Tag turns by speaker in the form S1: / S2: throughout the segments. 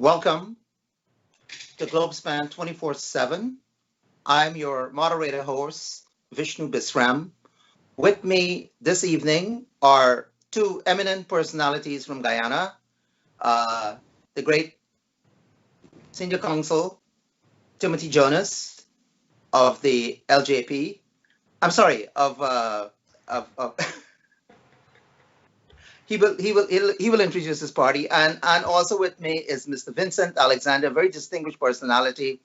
S1: Welcome to Globespan 24x7. I'm your moderator host, Vishnu Bisram. With me this evening are two eminent personalities from Guyana, the great senior counsel, Timothy Jonas of the LJP. I'm sorry, of he will introduce his party, and also with me is Mr. Vincent Alexander, a very distinguished personality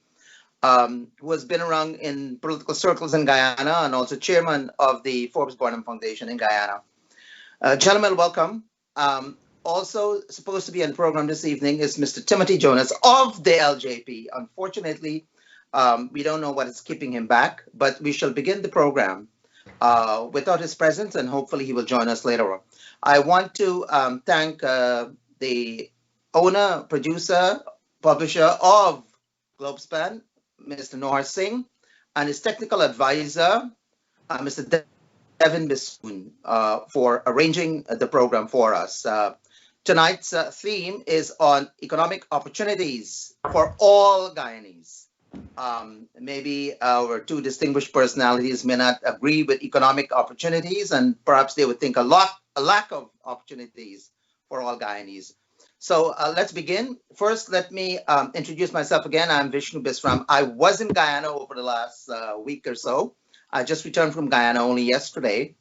S1: who has been around in political circles in Guyana and also chairman of the Forbes Barnum Foundation in Guyana. Gentlemen, welcome. Also supposed to be on the program this evening is Mr. Timothy Jonas of the LJP. Unfortunately, we don't know what is keeping him back, but we shall begin the program without his presence, and hopefully he will join us later on. I want to thank the owner, producer, publisher of Globespan, Mr. Nohar Singh, and his technical advisor, Mr. Devin Bisram, for arranging the program for us. Tonight's theme is on economic opportunities for all Guyanese. Maybe our two distinguished personalities may not agree with economic opportunities, and perhaps they would think a lack of opportunities for all Guyanese. So let's begin. First, let me introduce myself again. I'm Vishnu Bisram. I was in Guyana over the last week or so. I just returned from Guyana only yesterday.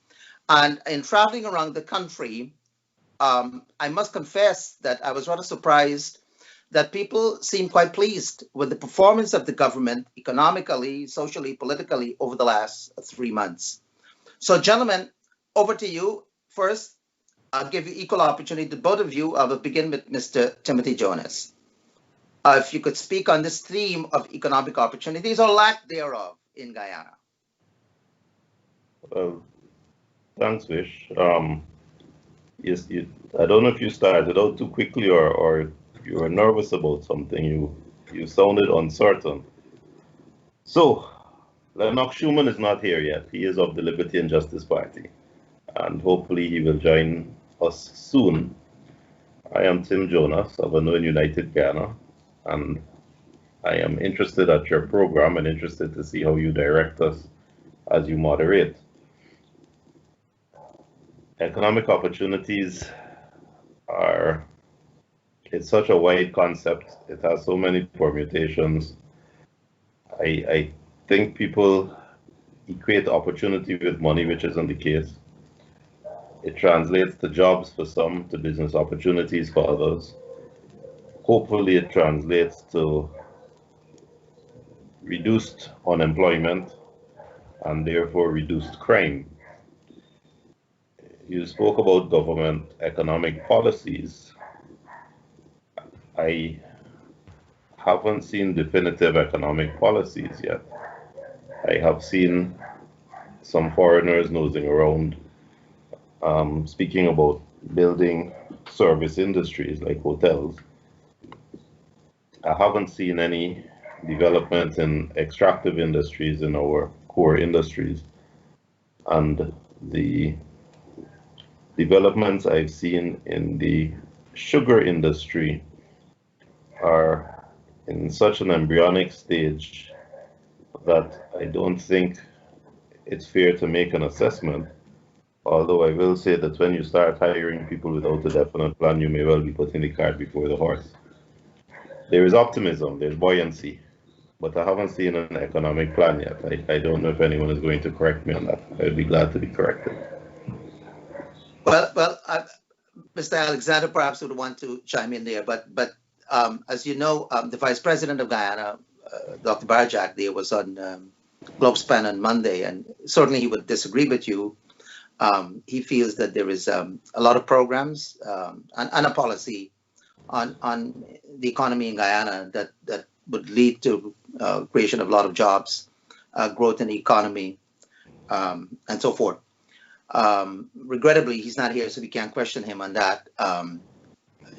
S1: And in traveling around the country, I must confess that I was rather surprised that people seem quite pleased with the performance of the government economically, socially, politically over the last 3 months. So, gentlemen, over to you. First, I'll give you equal opportunity to both of you. I will begin with Mr. Timothy Jonas. If you could speak on this theme of economic opportunities or lack thereof in Guyana.
S2: Well, thanks, Vish. Yes, I don't know if you started out too quickly or you were nervous about something. You sounded uncertain. So, Lenox Shuman is not here yet. He is of the Liberty and Justice Party, and hopefully he will join us soon. I am Tim Jonas of Unknown United Ghana, and I am interested at your program and interested to see how you direct us as you moderate. Economic opportunities it's such a wide concept. It has so many permutations. I think people equate opportunity with money, which isn't the case. It translates to jobs for some, to business opportunities for others. Hopefully it translates to reduced unemployment and therefore reduced crime. You spoke about government economic policies. I haven't seen definitive economic policies yet. I have seen some foreigners nosing around, speaking about building service industries like hotels. I haven't seen any development in extractive industries in our core industries. And the developments I've seen in the sugar industry are in such an embryonic stage that I don't think it's fair to make an assessment. Although I will say that when you start hiring people without a definite plan, you may well be putting the cart before the horse. There is optimism, there's buoyancy, but I haven't seen an economic plan yet. I don't know if anyone is going to correct me on that. I'd be glad to be corrected.
S1: Well, Mr. Alexander perhaps would want to chime in there, but as you know, the Vice President of Guyana, Dr. Barjak, there was on Globespan on Monday, and certainly he would disagree with you. He feels that there is a lot of programs and a policy on the economy in Guyana that would lead to creation of a lot of jobs, growth in the economy, and so forth. Regrettably, he's not here, so we can't question him on that.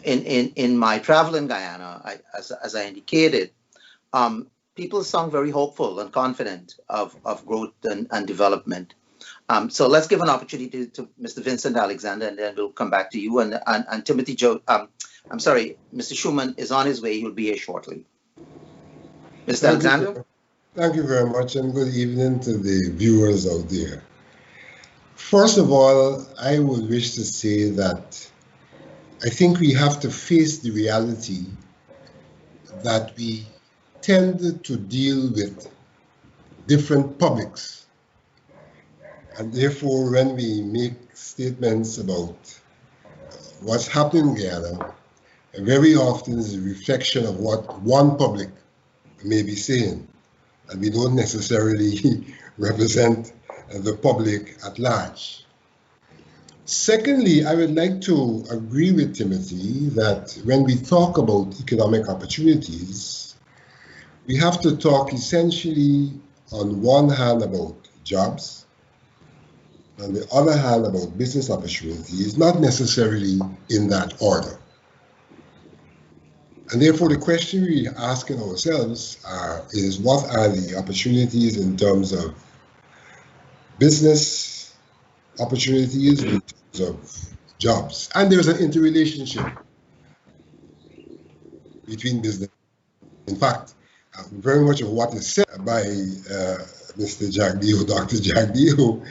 S1: In my travel in Guyana, as I indicated, people sound very hopeful and confident of growth and development. So let's give an opportunity to Mr. Vincent Alexander, and then we'll come back to you. And Timothy Joe, I'm sorry, Mr. Shuman is on his way. He'll be here shortly. Mr. Alexander?
S3: Thank you very much, and good evening to the viewers out there. First of all, I would wish to say that I think we have to face the reality that we tend to deal with different publics. And therefore, when we make statements about what's happening in Guyana, very often is a reflection of what one public may be saying, and we don't necessarily represent the public at large. Secondly, I would like to agree with Timothy that when we talk about economic opportunities, we have to talk essentially on one hand about jobs, on the other hand about business opportunities, not necessarily in that order. And therefore the question we're asking ourselves is what are the opportunities in terms of business opportunities, in terms of jobs? And there's an interrelationship between business. In fact, very much of what is said by Mr. Jagdeo, Dr. Jagdeo,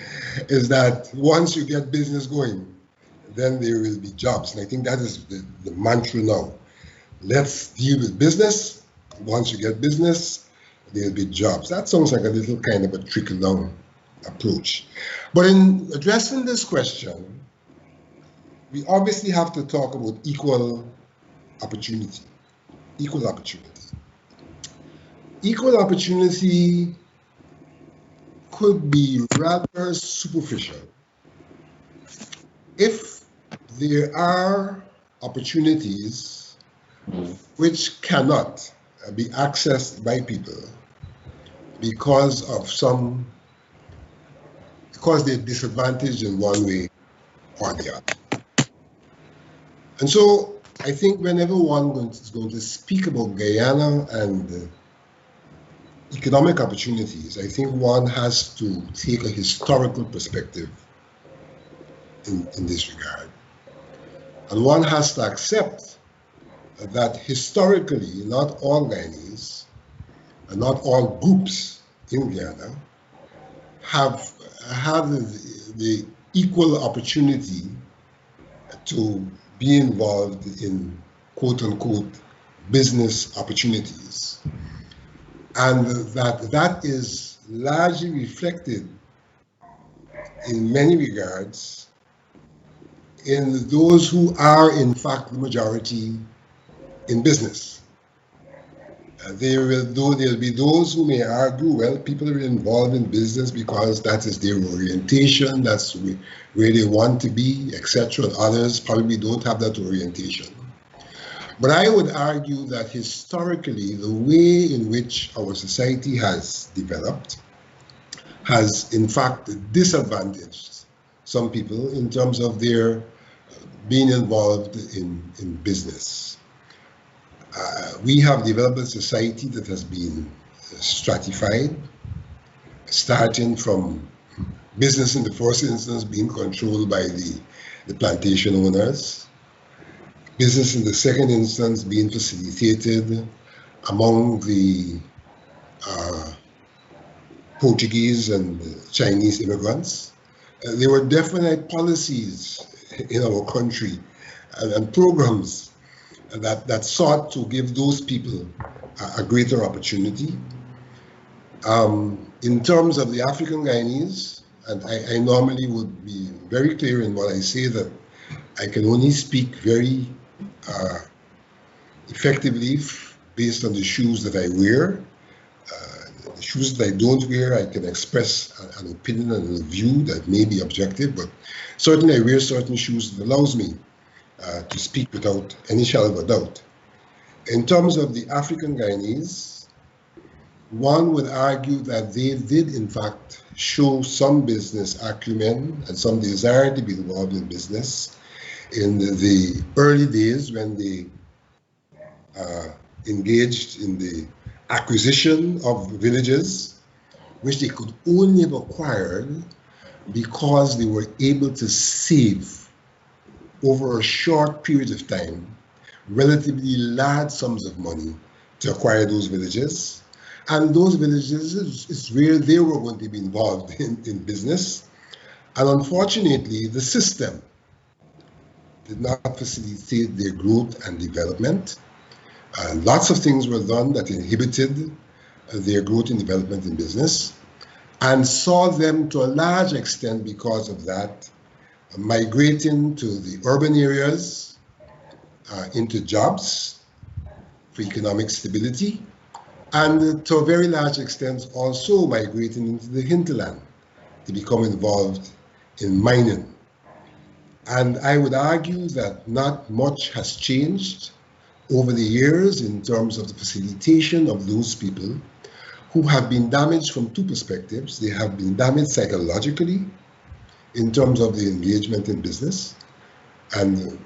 S3: is that once you get business going, then there will be jobs. And I think that is the mantra now. Let's deal with business. Once you get business, there'll be jobs. That sounds like a little kind of a trickle-down approach. But in addressing this question, we obviously have to talk about equal opportunity. Equal opportunity. Equal opportunity could be rather superficial if there are opportunities which cannot be accessed by people because they're disadvantaged in one way or the other. And so I think whenever one is going to speak about Guyana and economic opportunities, I think one has to take a historical perspective in this regard. And one has to accept that historically, not all Guyanese and not all groups in Guyana have had the equal opportunity to be involved in quote-unquote business opportunities. And that is largely reflected in many regards in those who are in fact the majority in business. There'll be those who may argue, well, people are involved in business because that is their orientation, that's where they want to be, etc. Others probably don't have that orientation. But I would argue that historically, the way in which our society has developed has in fact disadvantaged some people in terms of their being involved in business. We have developed a society that has been stratified, starting from business in the first instance being controlled by the plantation owners, business in the second instance being facilitated among the Portuguese and Chinese immigrants. There were definite policies in our country and programs that sought to give those people a greater opportunity. In terms of the African Guyanese, and I normally would be very clear in what I say, that I can only speak very effectively based on the shoes that I wear. The shoes that I don't wear, I can express an opinion and a view that may be objective, but certainly I wear certain shoes that allows me to speak without any shadow of a doubt. In terms of the African Guyanese, one would argue that they did in fact show some business acumen and some desire to be involved in business in the early days when they engaged in the acquisition of villages, which they could only have acquired because they were able to save over a short period of time relatively large sums of money to acquire those villages. And those villages is where they were going to be involved in business. And unfortunately, the system did not facilitate their growth and development. Lots of things were done that inhibited their growth and development in business, and saw them to a large extent because of that migrating to the urban areas, into jobs for economic stability, and to a very large extent also migrating into the hinterland to become involved in mining. And I would argue that not much has changed over the years in terms of the facilitation of those people who have been damaged from two perspectives. They have been damaged psychologically in terms of the engagement in business. And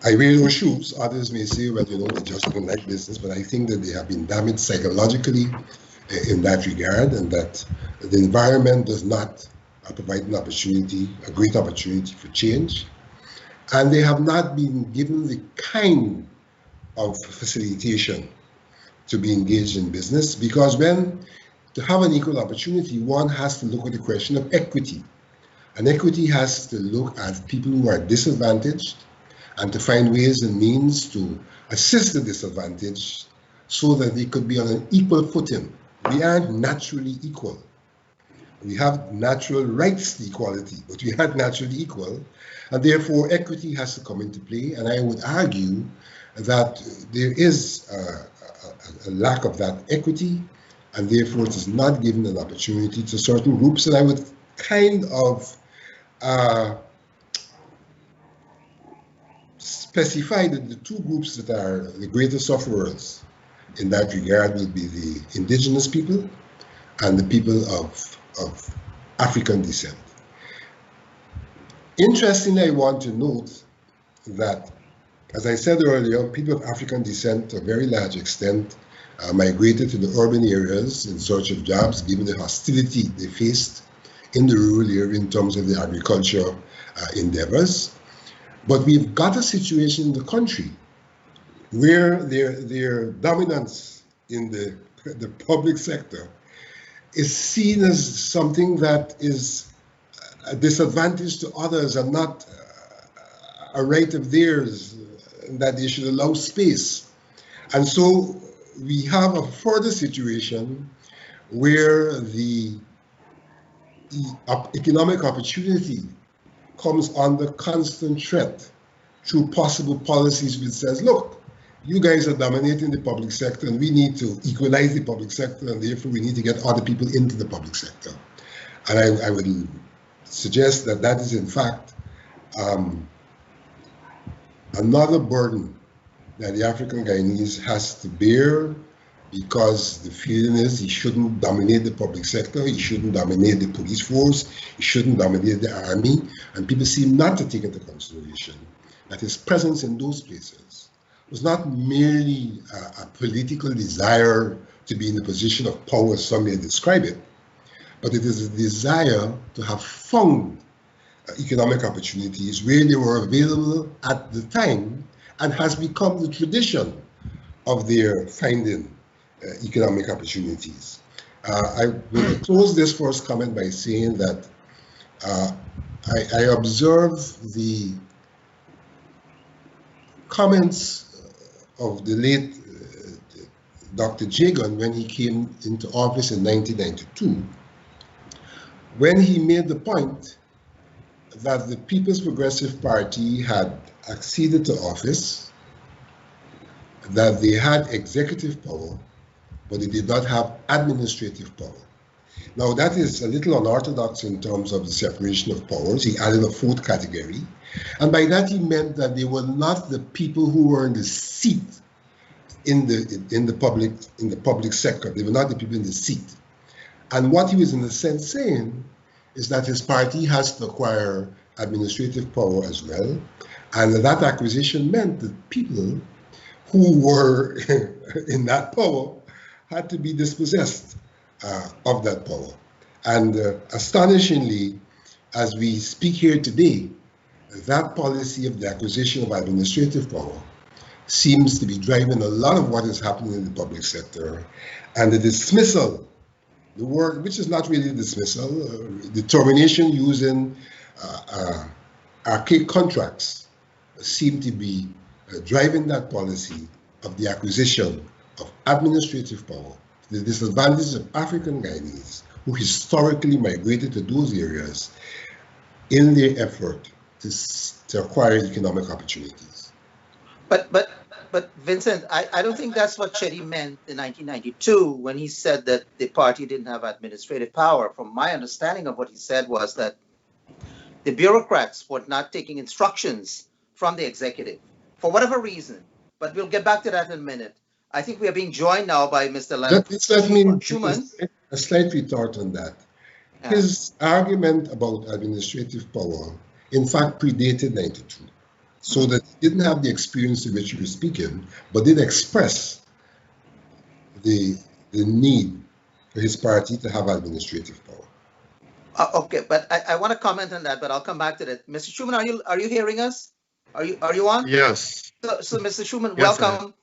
S3: I wear those shoes. Others may say, well, they just don't like business, but I think that they have been damaged psychologically in that regard, and that the environment does not provide an opportunity, a great opportunity for change. And they have not been given the kind of facilitation to be engaged in business, because to have an equal opportunity, one has to look at the question of equity. And equity has to look at people who are disadvantaged and to find ways and means to assist the disadvantaged so that they could be on an equal footing. We aren't naturally equal. We have natural rights to equality, but we aren't naturally equal. And therefore, equity has to come into play. And I would argue that there is a lack of that equity, and therefore it is not given an opportunity to certain groups. And I would kind of specify that the two groups that are the greatest sufferers in that regard will be the indigenous people and the people of African descent. Interestingly, I want to note that, as I said earlier, people of African descent, to a very large extent, migrated to the urban areas in search of jobs, given the hostility they faced in the rural area in terms of the agriculture endeavors. But we've got a situation in the country where their dominance in the public sector is seen as something that is a disadvantage to others and not a right of theirs, that they should allow space. And so we have a further situation where the economic opportunity comes under constant threat through possible policies which says, look, you guys are dominating the public sector and we need to equalize the public sector, and therefore we need to get other people into the public sector. And I would suggest that that is in fact another burden that the African Guyanese has to bear, because the feeling is he shouldn't dominate the public sector, he shouldn't dominate the police force, he shouldn't dominate the army, and people seem not to take into consideration that his presence in those places was not merely a political desire to be in a position of power, as some may describe it, but it is a desire to have found economic opportunities where they were available at the time, and has become the tradition of their finding economic opportunities. I will close this first comment by saying that I observe the comments of the late Dr. Jagan when he came into office in 1992, when he made the point that the People's Progressive Party had acceded to office, that they had executive power, but they did not have administrative power. Now that is a little unorthodox in terms of the separation of powers. He added a fourth category, and by that he meant that they were not the people who were in the seat in the public sector. They were not the people in the seat. And what he was in a sense saying is that his party has to acquire administrative power as well, and that acquisition meant that people who were in that power had to be dispossessed of that power. And astonishingly, as we speak here today, that policy of the acquisition of administrative power seems to be driving a lot of what is happening in the public sector, and the dismissal, the word which is not really dismissal, the termination using archaic contracts seem to be driving that policy of the acquisition of administrative power to the disadvantage of African Guyanese who historically migrated to those areas in their effort to acquire economic opportunities.
S1: But Vincent, I don't think that's what Chetty meant in 1992 when he said that the party didn't have administrative power. From my understanding of what he said was that the bureaucrats were not taking instructions from the executive for whatever reason. But we'll get back to that in a minute. I think we are being joined now by Mr.
S3: Shuman. A slight retort on that. Yeah. His argument about administrative power, in fact, predated 92. So that he didn't have the experience to which you were speaking, but did express the need for his party to have administrative power.
S1: Okay, but I want to comment on that, but I'll come back to that. Mr. Shuman, are you hearing us? Are you on?
S4: Yes.
S1: So Mr. Shuman,
S4: yes,
S1: welcome.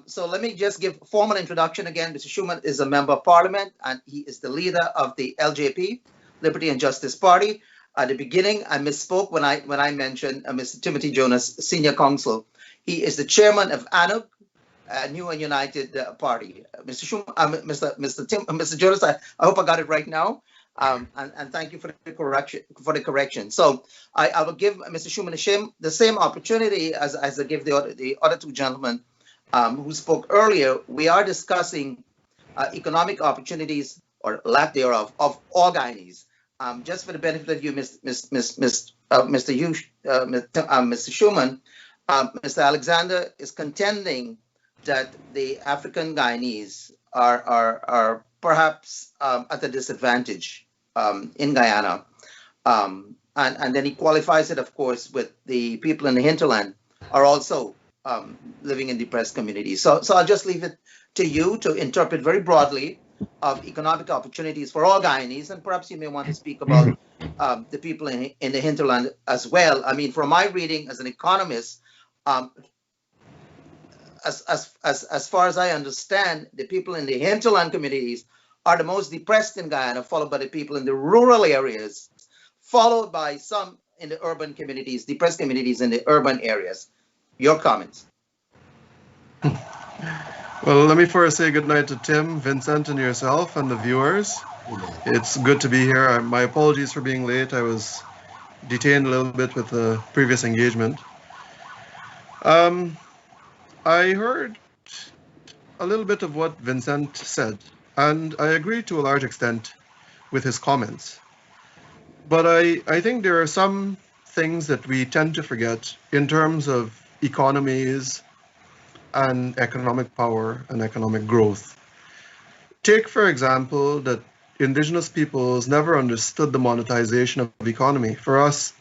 S1: So let me just give a formal introduction again. Mr. Shuman is a member of parliament, and he is the leader of the LJP, Liberty and Justice Party. At the beginning, I misspoke when I mentioned Mr. Timothy Jonas, senior counsel. He is the chairman of ANUG, New and United Party. Mr. Shuman, Mr. Jonas, I hope I got it right now. And thank you for the correction. So I will give Mr. Shuman the same opportunity as I give the other two gentlemen who spoke earlier. We are discussing economic opportunities or lack thereof of all Guyanese. Just for the benefit of you, Mr. Shuman, Mr. Alexander is contending that the African Guyanese are perhaps at a disadvantage in Guyana. And then he qualifies it, of course, with the people in the hinterland are also living in depressed communities. So I'll just leave it to you to interpret very broadly of economic opportunities for all Guyanese, and perhaps you may want to speak about the people in the hinterland as well. I mean, from my reading as an economist, as far as I understand, the people in the hinterland communities are the most depressed in Guyana, followed by the people in the rural areas, followed by some in the urban communities, depressed communities in the urban areas. Your comments.
S4: Well, let me first say good night to Tim, Vincent, and yourself, and the viewers. It's good to be here. My apologies for being late. I was detained a little bit with the previous engagement. I heard a little bit of what Vincent said, and I agree to a large extent with his comments. But I think there are some things that we tend to forget in terms of economies and economic power and economic growth. Take, for example, that indigenous peoples never understood the monetization of the economy. For us,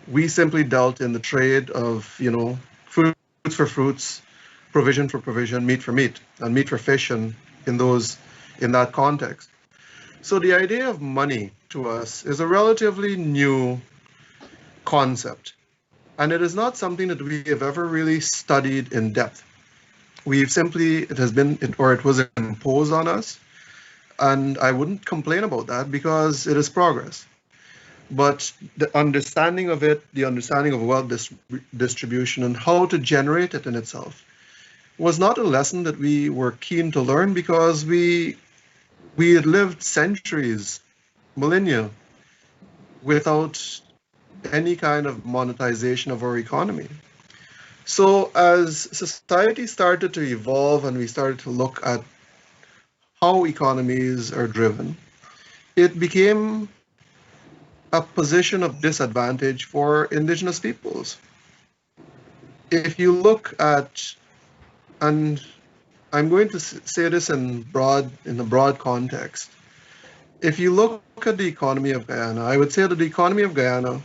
S4: we simply dealt in the trade of, fruits for fruits, provision for provision, meat for meat, and meat for fish, and in that context. So the idea of money to us is a relatively new concept, and it is not something that we have ever really studied in depth. It was imposed on us, and I wouldn't complain about that because it is progress. But the understanding of it, the understanding of wealth distribution and how to generate it in itself was not a lesson that we were keen to learn because we had lived centuries, millennia, without any kind of monetization of our economy. So as society started to evolve and we started to look at how economies are driven, it became a position of disadvantage for indigenous peoples. If you look at, and I'm going to say this in a broad context, if you look at the economy of Guyana, I would say that the economy of Guyana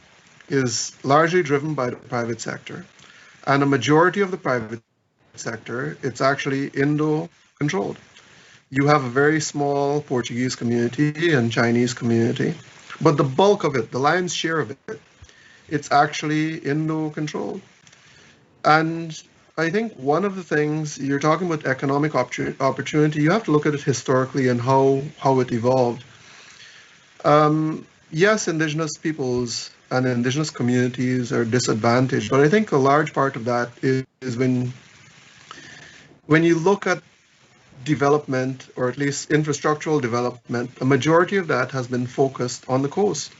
S4: is largely driven by the private sector. And a majority of the private sector, it's actually Indo-controlled. You have a very small Portuguese community and Chinese community, But the bulk of it, the lion's share of it, it's actually Indo-controlled. And I think one of the things, you're talking about economic opportunity, you have to look at it historically and how it evolved. Yes, indigenous peoples and indigenous communities are disadvantaged, but I think a large part of that is when you look at development, or at least infrastructural development, a majority of that has been focused on the coast.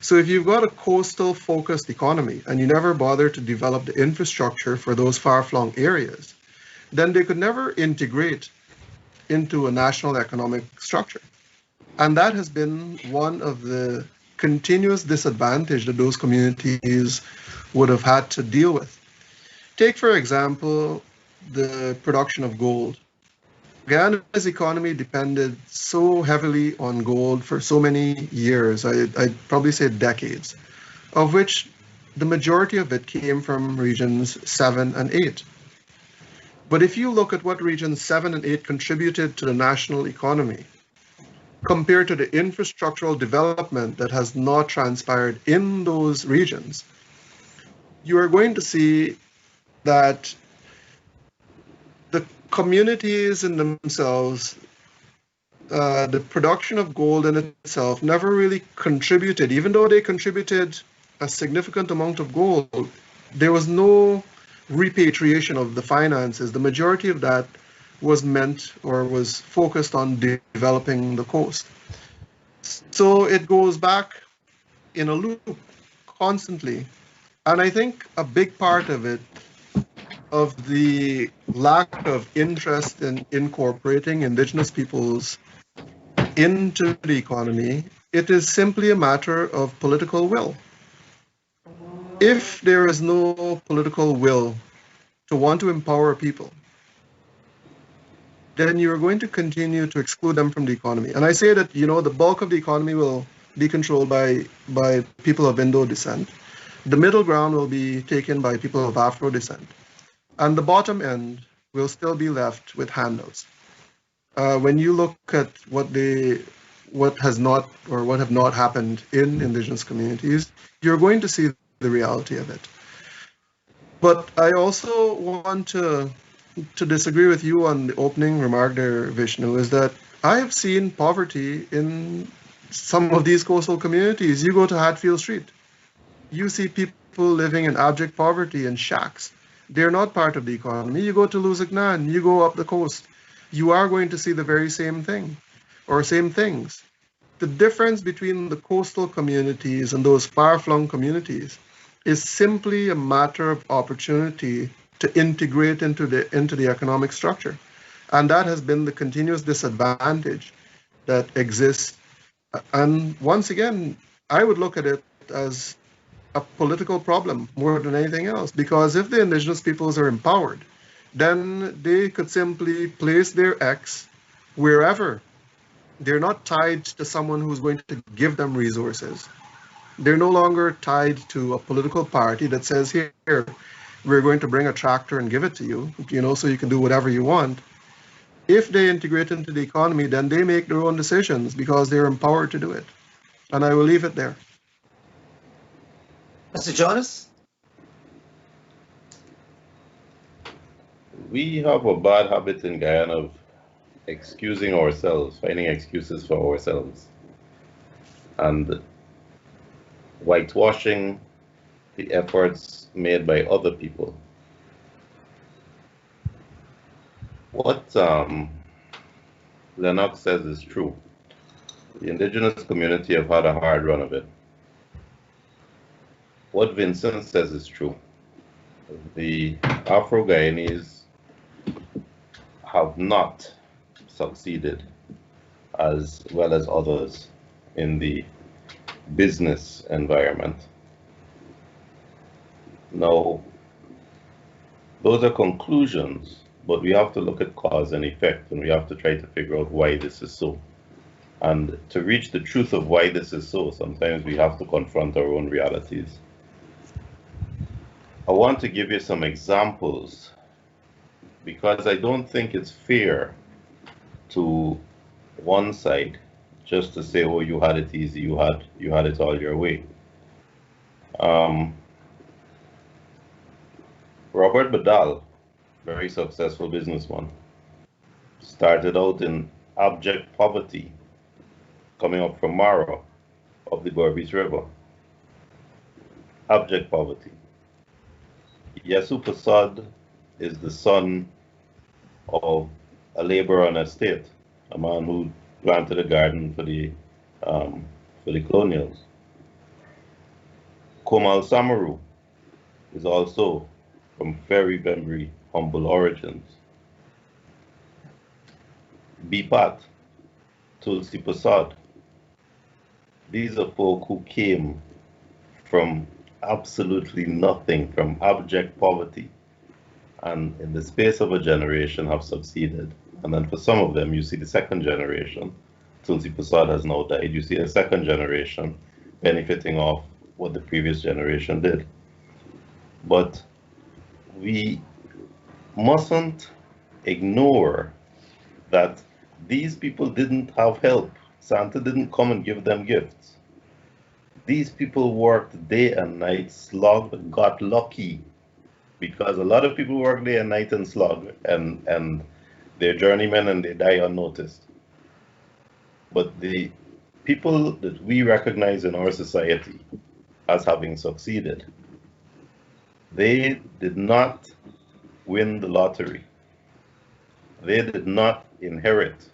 S4: So if you've got a coastal focused economy and you never bother to develop the infrastructure for those far-flung areas, then they could never integrate into a national economic structure. And that has been one of the continuous disadvantage that those communities would have had to deal with. Take, for example, the production of gold. Guyana's economy depended so heavily on gold for so many years, I'd probably say decades, of which the majority of it came from regions 7 and 8. But if you look at what regions 7 and 8 contributed to the national economy, compared to the infrastructural development that has not transpired in those regions, you are going to see that the communities in themselves, the production of gold in itself never really contributed. Even though they contributed a significant amount of gold, there was no repatriation of the finances. The majority of that was meant or was focused on developing the coast. So it goes back in a loop constantly. And I think a big part of it, of the lack of interest in incorporating indigenous peoples into the economy, it is simply a matter of political will. If there is no political will to want to empower people, then you're going to continue to exclude them from the economy. And I say that, the bulk of the economy will be controlled by people of Indo descent. The middle ground will be taken by people of Afro descent. And the bottom end will still be left with handouts. When you look at what has not or what have not happened in indigenous communities, you're going to see the reality of it. But I also want to disagree with you on the opening remark there, Vishnu, is that I have seen poverty in some of these coastal communities. You go to Hatfield Street, you see people living in abject poverty in shacks. They're not part of the economy. You go to Luzignan, you go up the coast, you are going to see the very same thing or same things. The difference between the coastal communities and those far-flung communities is simply a matter of opportunity to integrate into the economic structure. And that has been the continuous disadvantage that exists. And once again, I would look at it as a political problem more than anything else, because if the indigenous peoples are empowered, then they could simply place their X wherever. They're not tied to someone who's going to give them resources. They're no longer tied to a political party that says, here, we're going to bring a tractor and give it to you, so you can do whatever you want. If they integrate into the economy, then they make their own decisions because they're empowered to do it. And I will leave it there.
S1: Mr. Jonas?
S2: We have a bad habit in Guyana of excusing ourselves, finding excuses for ourselves, and whitewashing the efforts made by other people. What Lenox says is true. The indigenous community have had a hard run of it. What Vincent says is true. The Afro-Guyanese have not succeeded as well as others in the business environment. Now, those are conclusions, but we have to look at cause and effect, and we have to try to figure out why this is so. And to reach the truth of why this is so, sometimes we have to confront our own realities. I want to give you some examples because I don't think it's fair to one side just to say, oh, you had it easy, you had it all your way. Robert Badal, very successful businessman, started out in abject poverty, coming up from Mara, up the Berbice River. Abject poverty. Yasu Prasad is the son of a laborer on a estate, a man who planted a garden for the colonials. Komal Samaru is also from very, very humble origins. Bipat, Tulsi Prasad, these are folk who came from absolutely nothing, from abject poverty, and in the space of a generation have succeeded. And then for some of them, you see the second generation. Tulsi Prasad has now died. You see a second generation benefiting off what the previous generation did. But we mustn't ignore that these people didn't have help. Santa didn't come and give them gifts. These people worked day and night, slogged, got lucky, because a lot of people work day and night and slog, and they're journeymen and they die unnoticed. But the people that we recognize in our society as having succeeded, they did not win the lottery. They did not inherit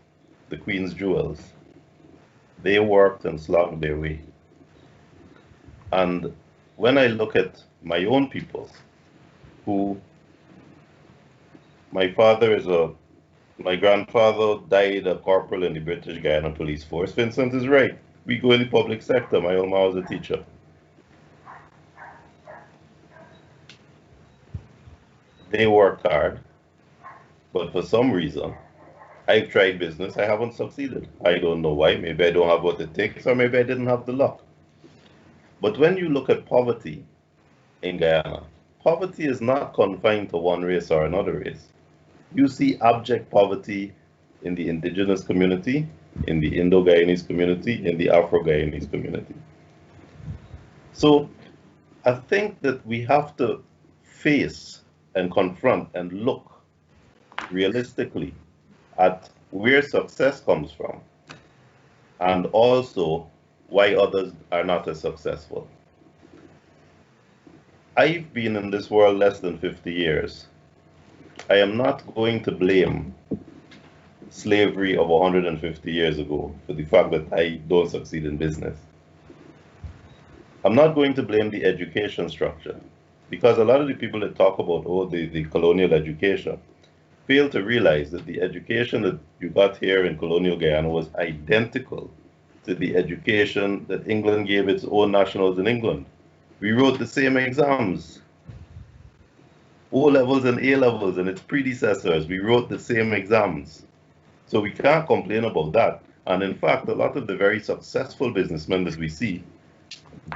S2: the Queen's jewels. They worked and slogged their way. And when I look at my own people, my grandfather died a corporal in the British Guyana Police Force. Vincent is right. We go in the public sector. My own mom was a teacher. They worked hard, but for some reason, I've tried business, I haven't succeeded. I don't know why. Maybe I don't have what it takes, or maybe I didn't have the luck. But when you look at poverty in Guyana, poverty is not confined to one race or another race. You see abject poverty in the indigenous community, in the Indo-Guyanese community, in the Afro-Guyanese community. So I think that we have to face and confront and look realistically at where success comes from, and also why others are not as successful. I've been in this world less than 50 years. I am not going to blame slavery of 150 years ago for the fact that I don't succeed in business. I'm not going to blame the education structure, because a lot of the people that talk about, oh, the colonial education, fail to realize that the education that you got here in colonial Guyana was identical to the education that England gave its own nationals in England. We wrote the same exams, O levels and A levels, and its predecessors. We wrote the same exams. So we can't complain about that. And in fact, a lot of the very successful businessmen that we see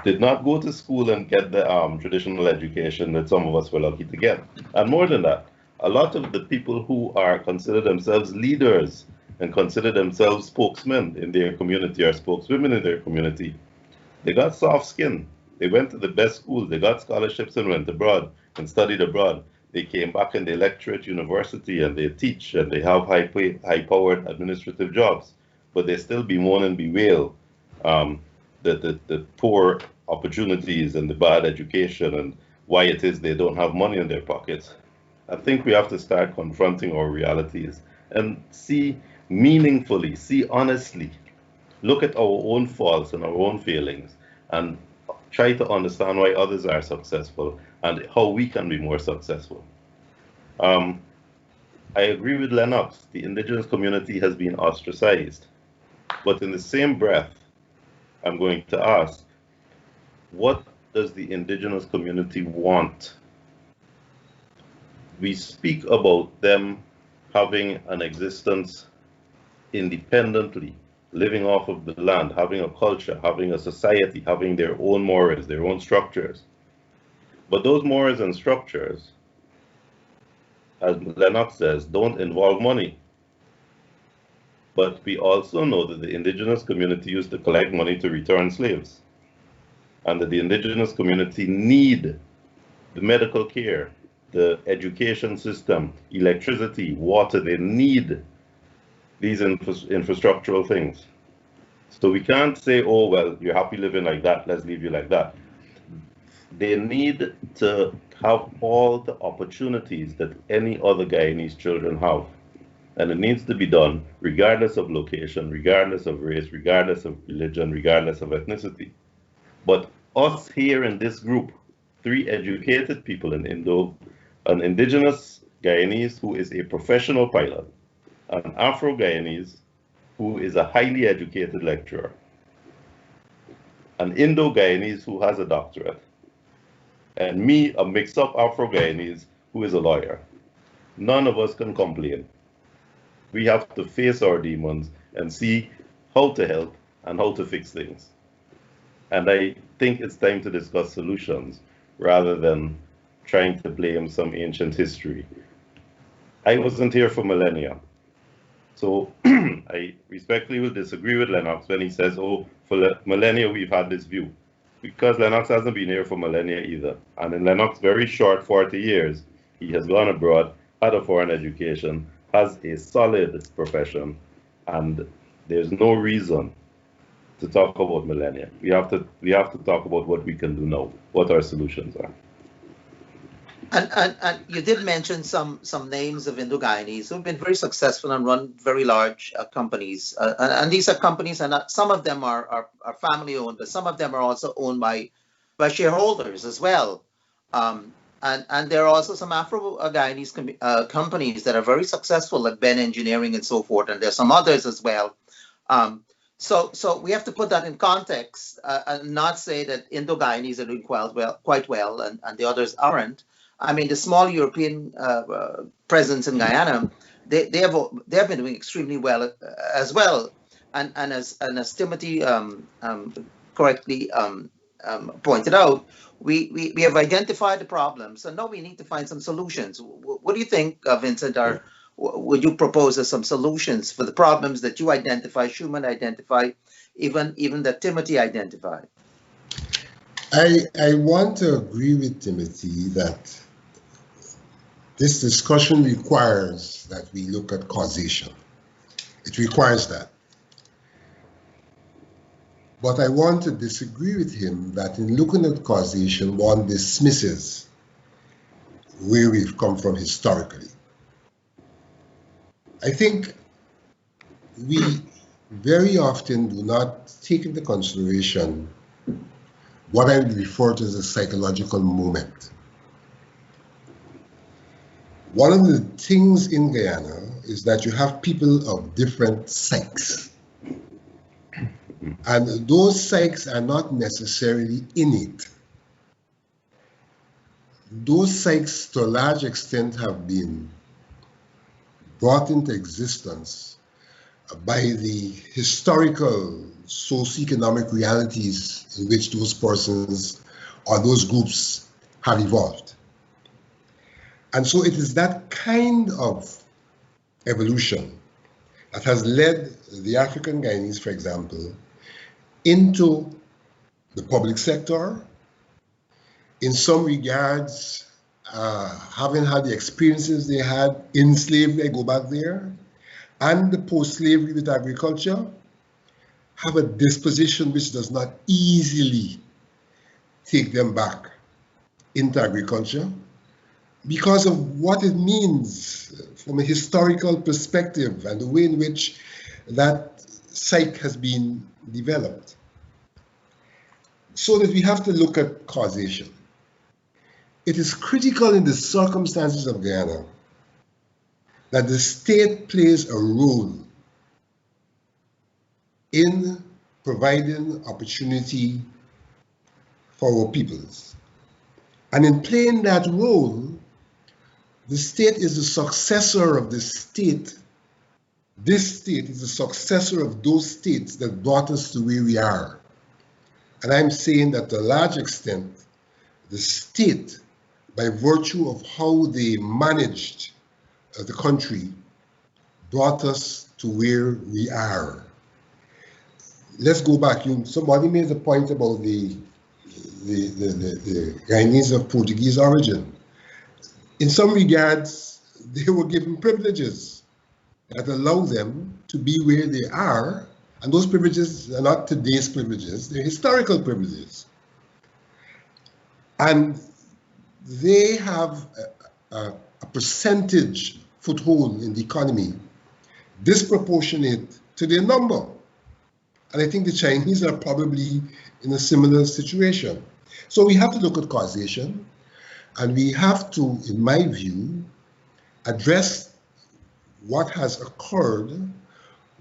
S2: did not go to school and get the traditional education that some of us were lucky to get. And more than that, a lot of the people who are consider themselves leaders and consider themselves spokesmen in their community or spokeswomen in their community, they got soft skin. They went to the best schools, they got scholarships and went abroad and studied abroad. They came back and they lecture at university and they teach and they have high-powered administrative jobs, but they still bemoan and bewail the poor opportunities and the bad education and why it is they don't have money in their pockets. I think we have to start confronting our realities and see meaningfully, see honestly, look at our own faults and our own failings and try to understand why others are successful and how we can be more successful. I agree with Lenox. The indigenous community has been ostracized. But in the same breath, I'm going to ask, what does the indigenous community want? We speak about them having an existence independently, living off of the land, having a culture, having a society, having their own morals, their own structures. But those morals and structures, as Lenox says, don't involve money. But we also know that the indigenous community used to collect money to return slaves, and that the indigenous community need the medical care, the education system, electricity, water. They need these infrastructural things. So we can't say, oh, well, you're happy living like that, let's leave you like that. They need to have all the opportunities that any other Guyanese children have. And it needs to be done regardless of location, regardless of race, regardless of religion, regardless of ethnicity. But us here in this group, 3 educated people in Indo, an indigenous Guyanese who is a professional pilot, an Afro-Guyanese who is a highly educated lecturer, an Indo-Guyanese who has a doctorate, and me, a mixed-up Afro-Guyanese who is a lawyer. None of us can complain. We have to face our demons and see how to help and how to fix things. And I think it's time to discuss solutions rather than trying to blame some ancient history. I wasn't here for millennia. So I respectfully will disagree with Lenox when he says, oh, for millennia we've had this view. Because Lenox hasn't been here for millennia either. And in Lenox's very short 40 years, he has gone abroad, had a foreign education, has a solid profession, and there's no reason to talk about millennia. We have to talk about what we can do now, what our solutions are.
S1: And you did mention some names of Indo-Guyanese who've been very successful and run very large companies. And these are companies, and some of them are family owned, but some of them are also owned by shareholders as well. And there are also some Afro-Guyanese companies that are very successful, like Ben Engineering and so forth, and there's some others as well. So we have to put that in context and not say that Indo-Guyanese are doing quite well and the others aren't. I mean, the small European presence in Guyana, they have been doing extremely well as well. And as Timothy correctly pointed out, we have identified the problems, so now we need to find some solutions. What do you think, Vincent? Would you propose as some solutions for the problems that you identify, Shuman identified, even that Timothy identified?
S3: I want to agree with Timothy that this discussion requires that we look at causation. It requires that. But I want to disagree with him that in looking at causation, one dismisses where we've come from historically. I think we very often do not take into consideration what I would refer to as a psychological moment. One of the things in Guyana is that you have people of different psyches. And those psyches are not necessarily innate. Those psyches, to a large extent, have been brought into existence by the historical socioeconomic realities in which those persons or those groups have evolved. And so it is that kind of evolution that has led the African Guyanese, for example, into the public sector, in some regards, having had the experiences they had in slavery, I go back there, and the post-slavery with agriculture, have a disposition which does not easily take them back into agriculture because of what it means from a historical perspective and the way in which that psyche has been developed. So that we have to look at causation. It is critical in the circumstances of Guyana that the state plays a role in providing opportunity for our peoples. And in playing that role, the state is the successor of the state. This state is the successor of those states that brought us to where we are. And I'm saying that to a large extent, the state, by virtue of how they managed the country, brought us to where we are. Let's go back. Somebody made a point about the Guyanese of Portuguese origin. In some regards, they were given privileges that allow them to be where they are, and those privileges are not today's privileges, they're historical privileges. And they have a percentage foothold in the economy disproportionate to their number. And I think the Chinese are probably in a similar situation. So we have to look at causation, and we have to, in my view, address what has occurred,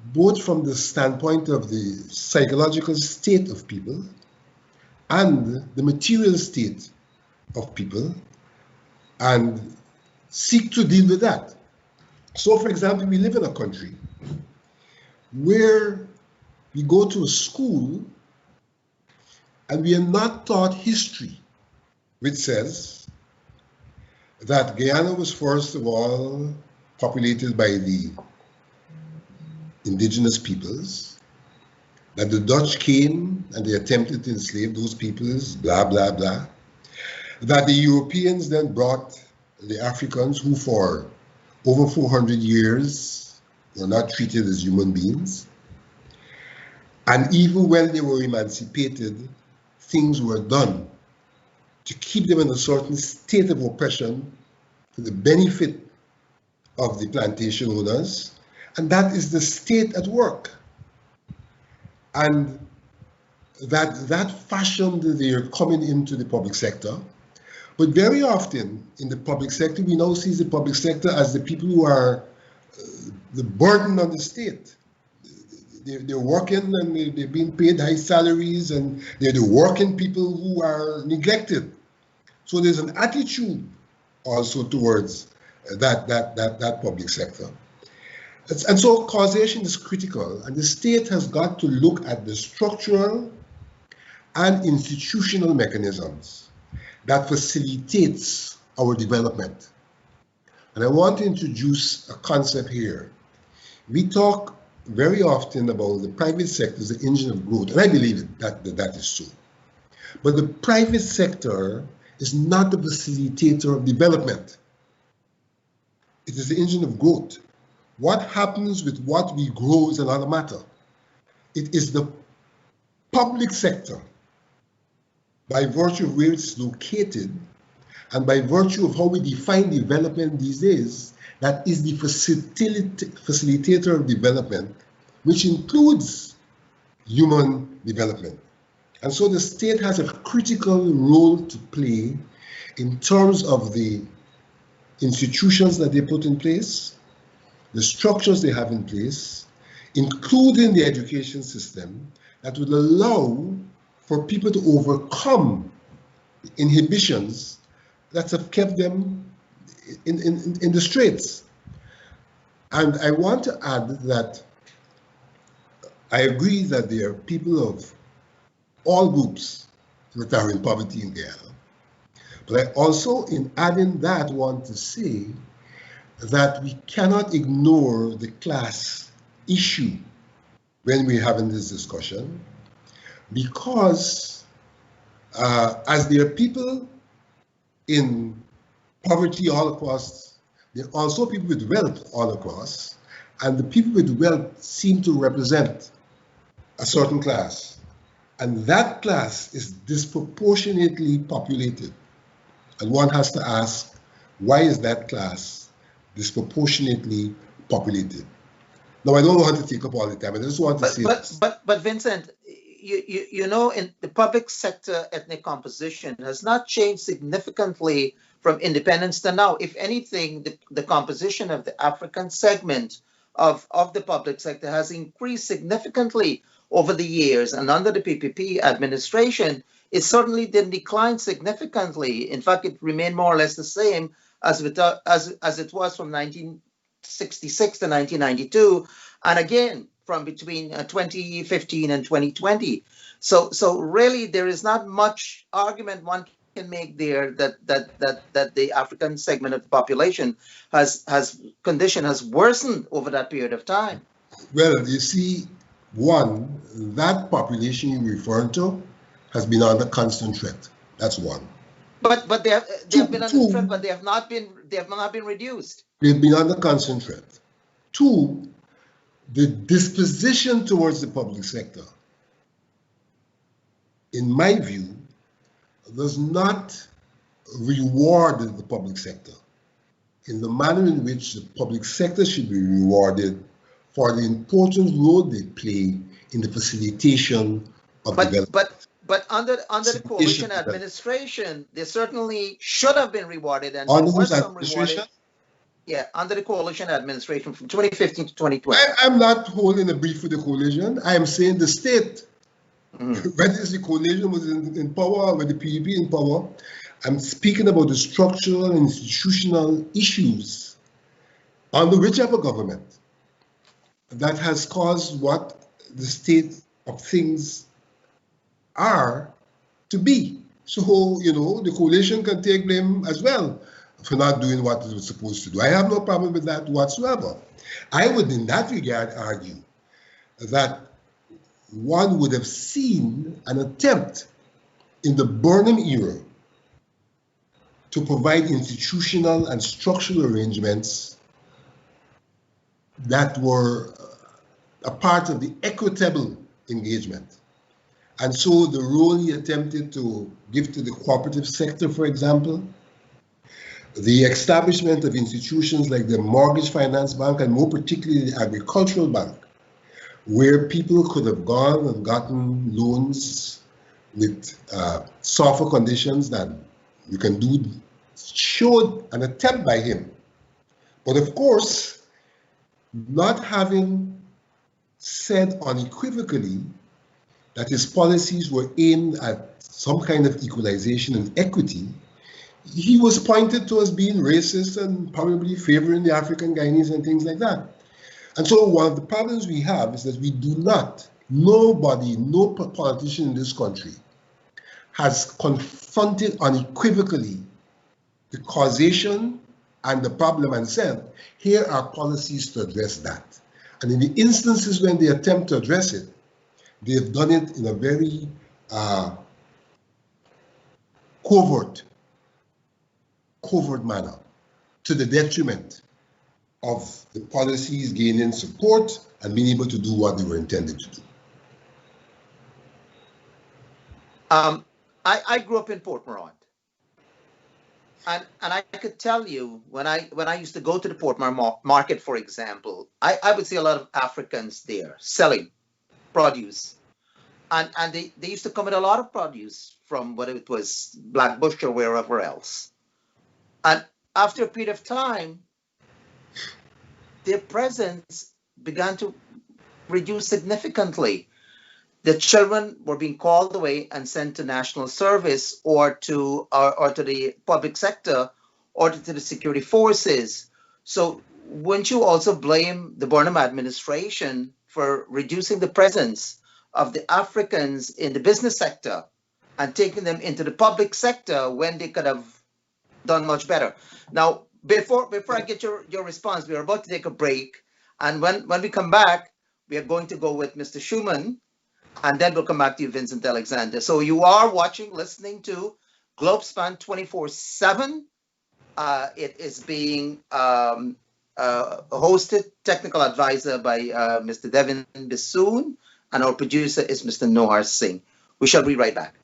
S3: both from the standpoint of the psychological state of people and the material state of people, and seek to deal with that. So, for example, we live in a country where we go to a school and we are not taught history, which says that Guyana was first of all populated by the indigenous peoples, that the Dutch came and they attempted to enslave those peoples, blah, blah, blah, that the Europeans then brought the Africans who for over 400 years were not treated as human beings. And even when they were emancipated, things were done to keep them in a certain state of oppression for the benefit of the plantation owners. And that is the state at work. And that fashioned their coming into the public sector. But very often in the public sector, we now see the public sector as the people who are the burden on the state. They're working and they're being paid high salaries, and they're the working people who are neglected. So there's an attitude also towards that public sector. And so causation is critical, and the state has got to look at the structural and institutional mechanisms that facilitates our development. And I want to introduce a concept here. We talk very often about the private sector as the engine of growth, and I believe that is so. But the private sector is not the facilitator of development. It is the engine of growth. What happens with what we grow is another matter. It is the public sector, by virtue of where it's located, and by virtue of how we define development these days, that is the facilitator of development, which includes human development. And so the state has a critical role to play in terms of the institutions that they put in place, the structures they have in place, including the education system that would allow for people to overcome inhibitions that have kept them in the straits. And I want to add that I agree that there are people of all groups that are in poverty in Guyana. But I also, in adding that, want to say that we cannot ignore the class issue when we're having this discussion, because as there are people in poverty all across, there are also people with wealth all across, and the people with wealth seem to represent a certain class, and that class is disproportionately populated. And one has to ask, why is that class disproportionately populated? Now, I don't want to take up all the time. I just want to say this.
S1: But Vincent, you know, in the public sector, ethnic composition has not changed significantly from independence to now. If anything, the composition of the African segment of the public sector has increased significantly over the years, and under the PPP administration, it certainly didn't decline significantly. In fact, it remained more or less the same as it was from 1966 to 1992, and again from between 2015 and 2020. So really, there is not much argument one can make there that the African segment of the population has worsened over that period of time.
S3: Well, you see, one, that population you're referring to has been under constant threat. That's one.
S1: But they have been under threat, but they have not been reduced.
S3: They've been under constant threat. Two, the disposition towards the public sector, in my view, does not reward the public sector in the manner in which the public sector should be rewarded for the important role they play in the facilitation of development.
S1: But under the coalition administration, they certainly should have been rewarded, and
S3: under
S1: there was some
S3: administration?
S1: rewarded. Yeah, under the coalition administration from 2015 to 2020.
S3: I'm not holding a brief for the coalition. I am saying the state, whether the coalition was in power, whether the PDP in power, I'm speaking about the structural and institutional issues under whichever government that has caused what the state of things are to be. So, you know, the coalition can take blame as well for not doing what it was supposed to do. I have no problem with that whatsoever. I would, in that regard, argue that one would have seen an attempt in the Burnham era to provide institutional and structural arrangements that were a part of the equitable engagement. And so the role he attempted to give to the cooperative sector, for example, the establishment of institutions like the Mortgage Finance Bank and more particularly the Agricultural Bank, where people could have gone and gotten loans with softer conditions than you can do, showed an attempt by him. But of course, not having said unequivocally that his policies were aimed at some kind of equalization and equity, he was pointed to as being racist and probably favoring the African Guyanese and things like that. And so one of the problems we have is that we do not, nobody, no politician in this country has confronted unequivocally the causation and the problem and said, here are policies to address that. And in the instances when they attempt to address it, they've done it in a very covert manner, to the detriment of the policies gaining support and being able to do what they were intended to do.
S1: I grew up in Port Morant, and I could tell you when I used to go to the Port Morant market, for example, I would see a lot of Africans there selling produce, and they used to come with a lot of produce from whether it was Blackbush or wherever else. And after a period of time, their presence began to reduce significantly. The children were being called away and sent to national service or to the public sector or to the security forces. So wouldn't you also blame the Burnham administration for reducing the presence of the Africans in the business sector and taking them into the public sector when they could have done much better? Now, before I get your response, we're about to take a break. And when we come back, we are going to go with Mr. Shuman, and then we'll come back to you, Vincent Alexander. So you are listening to Globespan 24x7. It is being hosted, technical advisor by Mr. Devin Bissoon, and our producer is Mr. Nohar Singh. We shall be right back.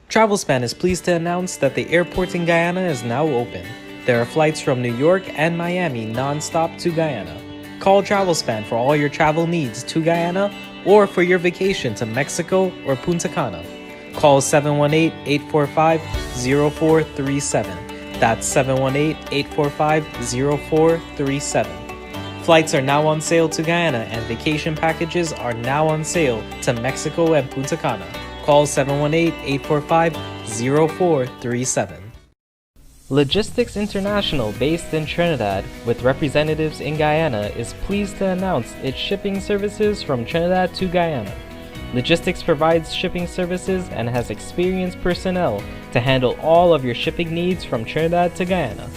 S5: Travelspan is pleased to announce that the airport in Guyana is now open. There are flights from New York and Miami non-stop to Guyana. Call Travelspan for all your travel needs to Guyana or for your vacation to Mexico or Punta Cana. Call 718-845-0437. That's 718-845-0437. Flights are now on sale to Guyana and vacation packages are now on sale to Mexico and Punta Cana. Call 718-845-0437. Logistics International, based in Trinidad with representatives in Guyana, is pleased to announce its shipping services from Trinidad to Guyana. Logistics provides shipping services and has experienced personnel to handle all of your shipping needs from Trinidad to Guyana.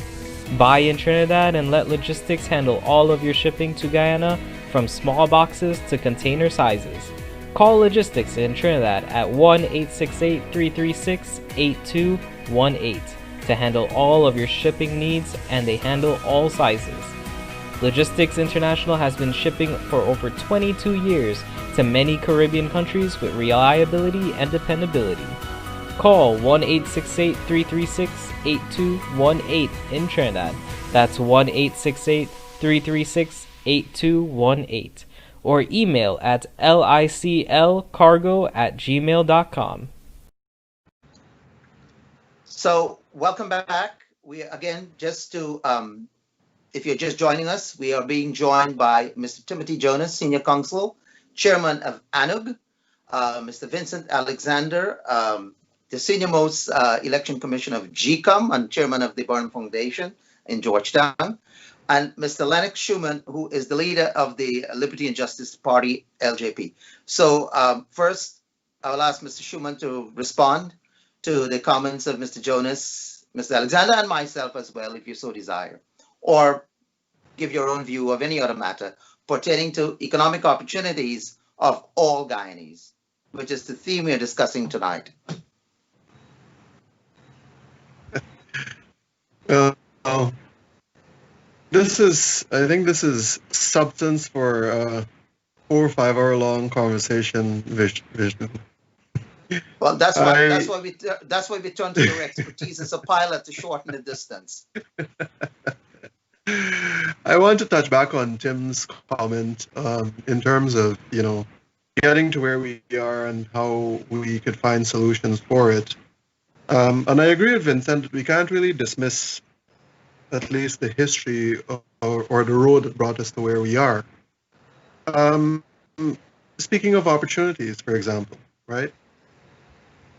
S5: Buy in Trinidad and let Logistics handle all of your shipping to Guyana from small boxes to container sizes. Call Logistics in Trinidad at 1-868-336-8218 to handle all of your shipping needs, and they handle all sizes. Logistics International has been shipping for over 22 years to many Caribbean countries with reliability and dependability. Call 1-868-336-8218 in Trinidad. That's 1-868-336-8218. Or email at liclcargo@gmail.com.
S1: So welcome back. We again, just to if you're just joining us, we are being joined by Mr. Timothy Jonas, Senior Counsel, Chairman of ANUG, Mr. Vincent Alexander, the senior-most election commissioner of GCOM and Chairman of the Burnham Foundation in Georgetown, and Mr. Lenox Shuman, who is the leader of the Liberty and Justice Party, LJP. So first, I will ask Mr. Shuman to respond to the comments of Mr. Jonas, Mr. Alexander, and myself as well, if you so desire, or give your own view of any other matter pertaining to economic opportunities of all Guyanese, which is the theme we're discussing tonight.
S4: I think this is substance for a 4 or 5 hour long conversation, Vishnu.
S1: Well, that's why we turn to your expertise as a pilot to shorten the distance.
S4: I want to touch back on Tim's comment in terms of, getting to where we are and how we could find solutions for it. And I agree with Vincent that we can't really dismiss at least the history or the road that brought us to where we are. Speaking of opportunities, for example, right?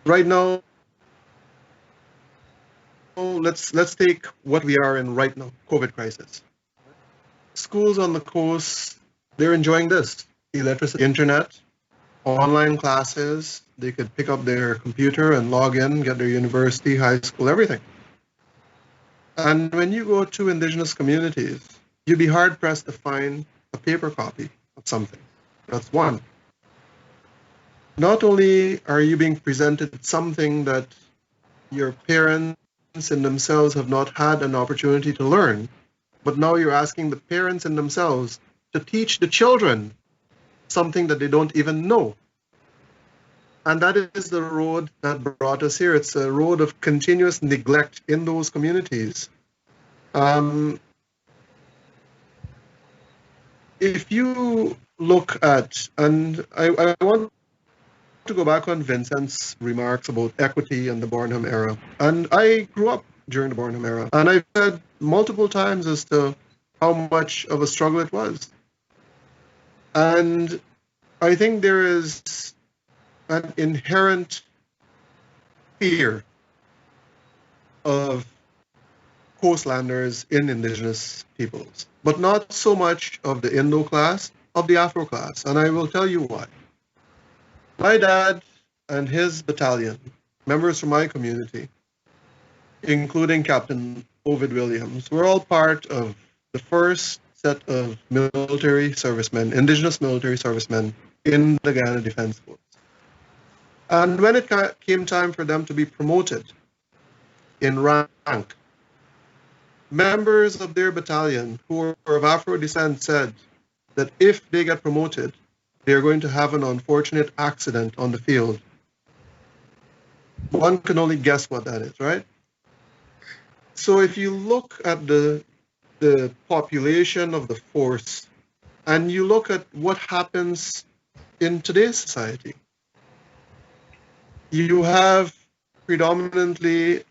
S4: Right now, let's take what we are in right now, COVID crisis. Schools on the coast, they're enjoying this. Electricity, internet, online classes. They could pick up their computer and log in, get their university, high school, everything. And when you go to indigenous communities, you'd be hard pressed to find a paper copy of something. That's one. Not only are you being presented something that your parents in themselves have not had an opportunity to learn, but now you're asking the parents in themselves to teach the children something that they don't even know. And that is the road that brought us here. It's a road of continuous neglect in those communities. If you look at, and I want to go back on Vincent's remarks about equity and the Burnham era. And I grew up during the Burnham era, and I've said multiple times as to how much of a struggle it was. And I think there is an inherent fear of coastlanders in indigenous peoples, but not so much of the Indo class, of the Afro class. And I will tell you why. My dad and his battalion, members from my community, including Captain Ovid Williams, were all part of the first set of military servicemen, indigenous military servicemen in the Guyana Defense Force. And when it came time for them to be promoted in rank, members of their battalion who were of Afro descent said that if they get promoted, they're going to have an unfortunate accident on the field. One can only guess what that is, right? So if you look at the population of the force and you look at what happens in today's society, you have predominantly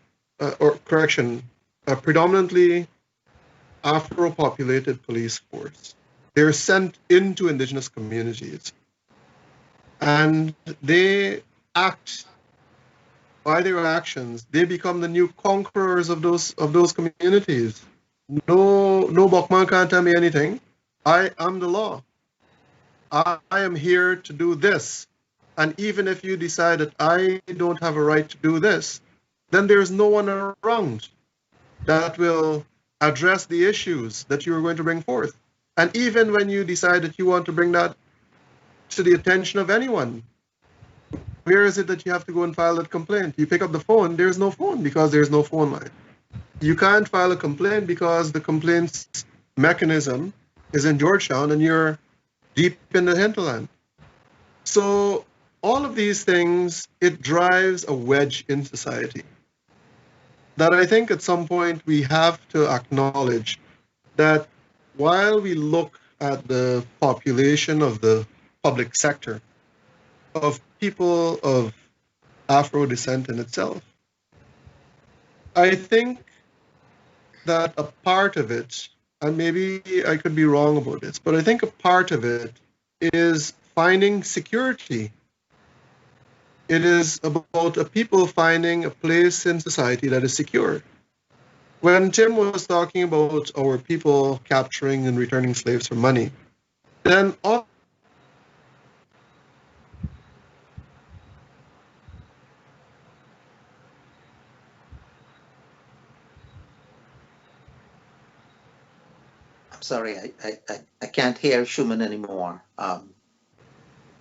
S4: Afro-populated police force. They're sent into indigenous communities, and they act. By their actions, they become the new conquerors of those communities. No Bokman can't tell me anything. I am the law. I am here to do this. And even if you decide that I don't have a right to do this, then there's no one around that will address the issues that you are going to bring forth. And even when you decide that you want to bring that to the attention of anyone, where is it that you have to go and file that complaint? You pick up the phone, there's no phone because there's no phone line. You can't file a complaint because the complaints mechanism is in Georgetown and you're deep in the hinterland. So all of these things, it drives a wedge in society that I think at some point we have to acknowledge that while we look at the population of the public sector, of people of Afro descent in itself, I think that a part of it, and maybe I could be wrong about this, but I think a part of it is finding security. It is about a people finding a place in society that is secure. When Tim was talking about our people capturing and returning slaves for money, then all
S1: Sorry, I can't hear Shuman anymore. Are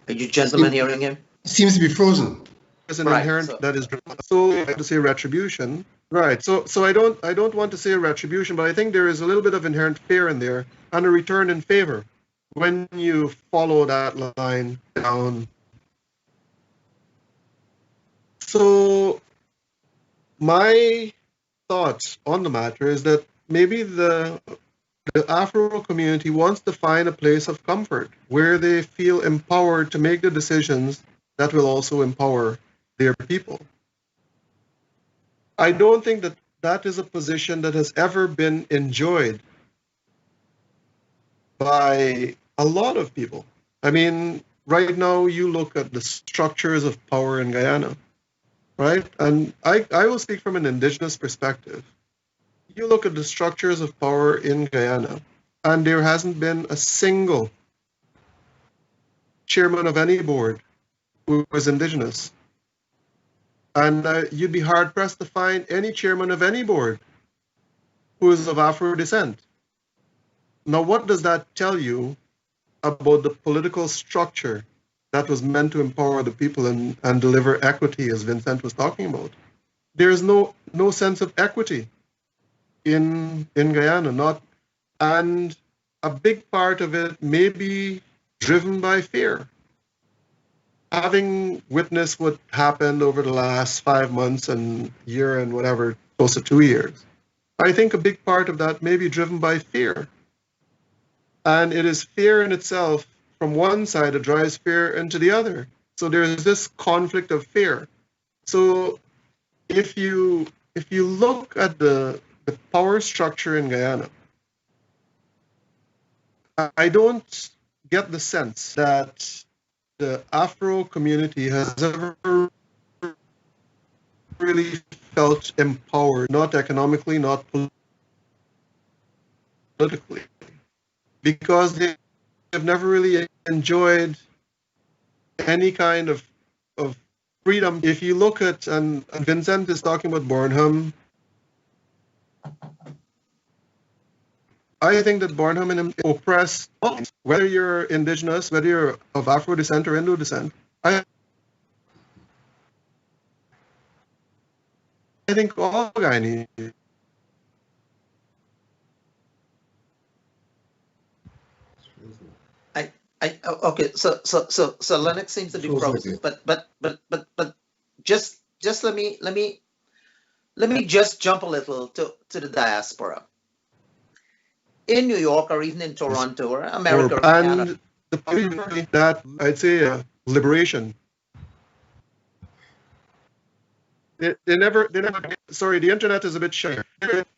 S1: you gentlemen hearing him?
S3: Seems to be frozen.
S4: is an
S1: Right,
S4: inherent
S1: so-
S4: that is so I have to say retribution. Right. So I don't want to say retribution, but I think there is a little bit of inherent fear in there and a return in favor when you follow that line down. So my thoughts on the matter is that maybe the Afro community wants to find a place of comfort where they feel empowered to make the decisions that will also empower their people. I don't think that that is a position that has ever been enjoyed by a lot of people. I mean, right now you look at the structures of power in Guyana, right? And I will speak from an indigenous perspective. You look at the structures of power in Guyana, and there hasn't been a single chairman of any board who was indigenous. And you'd be hard pressed to find any chairman of any board who is of Afro descent. Now, what does that tell you about the political structure that was meant to empower the people and deliver equity, as Vincent was talking about? There is no sense of equity in Guyana, and a big part of it may be driven by fear. Having witnessed what happened over the last 5 months and year and whatever, close to 2 years, I think a big part of that may be driven by fear. And it is fear in itself from one side that drives fear into the other. So there's this conflict of fear. So if you look at the power structure in Guyana, I don't get the sense that the Afro community has ever really felt empowered, not economically, not politically, because they have never really enjoyed any kind of freedom. If you look at, and Vincent is talking about Bornholm, I think that Bornholm and oppressed, whether you're indigenous, whether you're of Afro descent or Indo descent. I think all Guyanese.
S1: Okay, so Lenox seems to be frozen, but just let me just jump a little to the diaspora in New York or even in Toronto or America or Canada.
S4: And that I'd say liberation. They never. Sorry, the internet is a bit shy.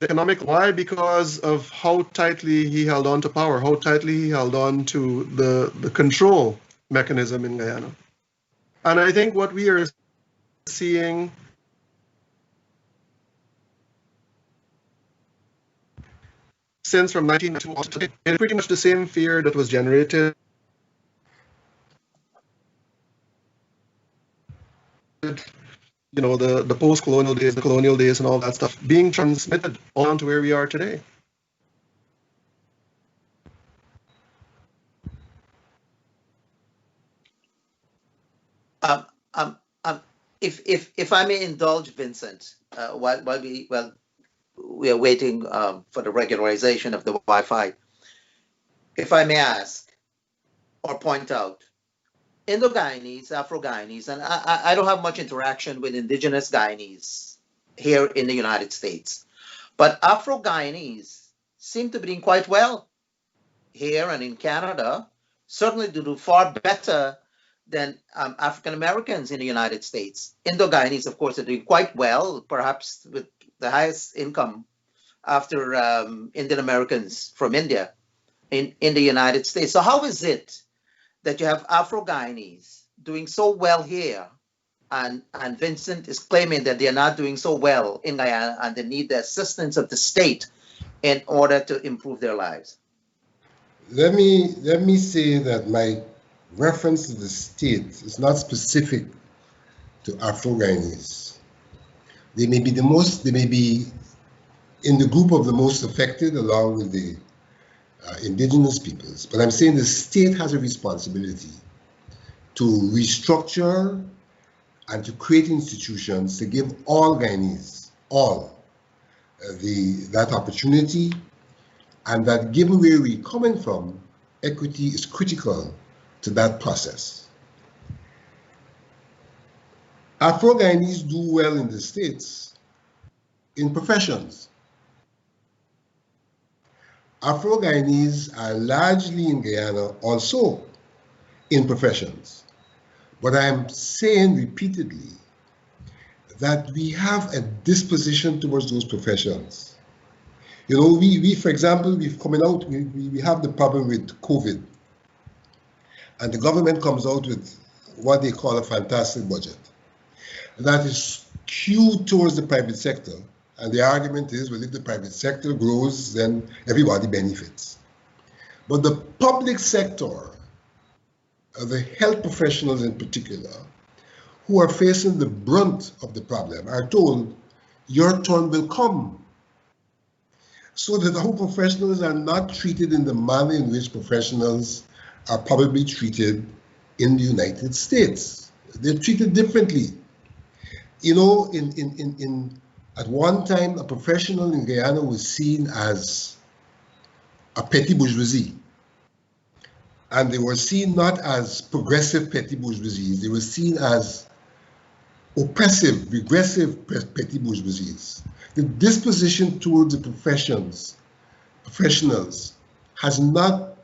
S4: Economic, why? Because of how tightly he held on to power, how tightly he held on to the control mechanism in Guyana. And I think what we are seeing since from 1992 is pretty much the same fear that was generated the post-colonial days, the colonial days and all that stuff being transmitted on to where we are today.
S1: if I may indulge Vincent, while we are waiting for the regularization of the Wi-Fi, if I may ask or point out, Indo-Guyanese, Afro-Guyanese, and I don't have much interaction with indigenous Guyanese here in the United States, but Afro-Guyanese seem to be doing quite well here and in Canada, certainly do far better than African Americans in the United States. Indo-Guyanese, of course, are doing quite well, perhaps with the highest income after Indian Americans from India in the United States. So how is it that you have Afro-Guyanese doing so well here, and Vincent is claiming that they are not doing so well in Guyana and they need the assistance of the state in order to improve their lives?
S3: Let me say that my reference to the state is not specific to Afro-Guyanese. They may be in the group of the most affected along with the indigenous peoples, but I'm saying the state has a responsibility to restructure and to create institutions to give all Guyanese, that opportunity, and that given where we're coming from, equity is critical to that process. Afro-Guyanese do well in the States in professions. Afro-Guyanese are largely in Guyana also in professions. But I'm saying repeatedly that we have a disposition towards those professions. You know, we for example, we have the problem with COVID. And the government comes out with what they call a fantastic budget that is skewed towards the private sector. And the argument is, well, if the private sector grows, then everybody benefits. But the public sector, the health professionals in particular, who are facing the brunt of the problem, are told, your turn will come. So that our professionals are not treated in the manner in which professionals are probably treated in the United States. They're treated differently. You know, at one time, a professional in Guyana was seen as a petty bourgeoisie. And they were seen not as progressive petty bourgeoisies, they were seen as oppressive, regressive petty bourgeoisies. The disposition towards the professionals has not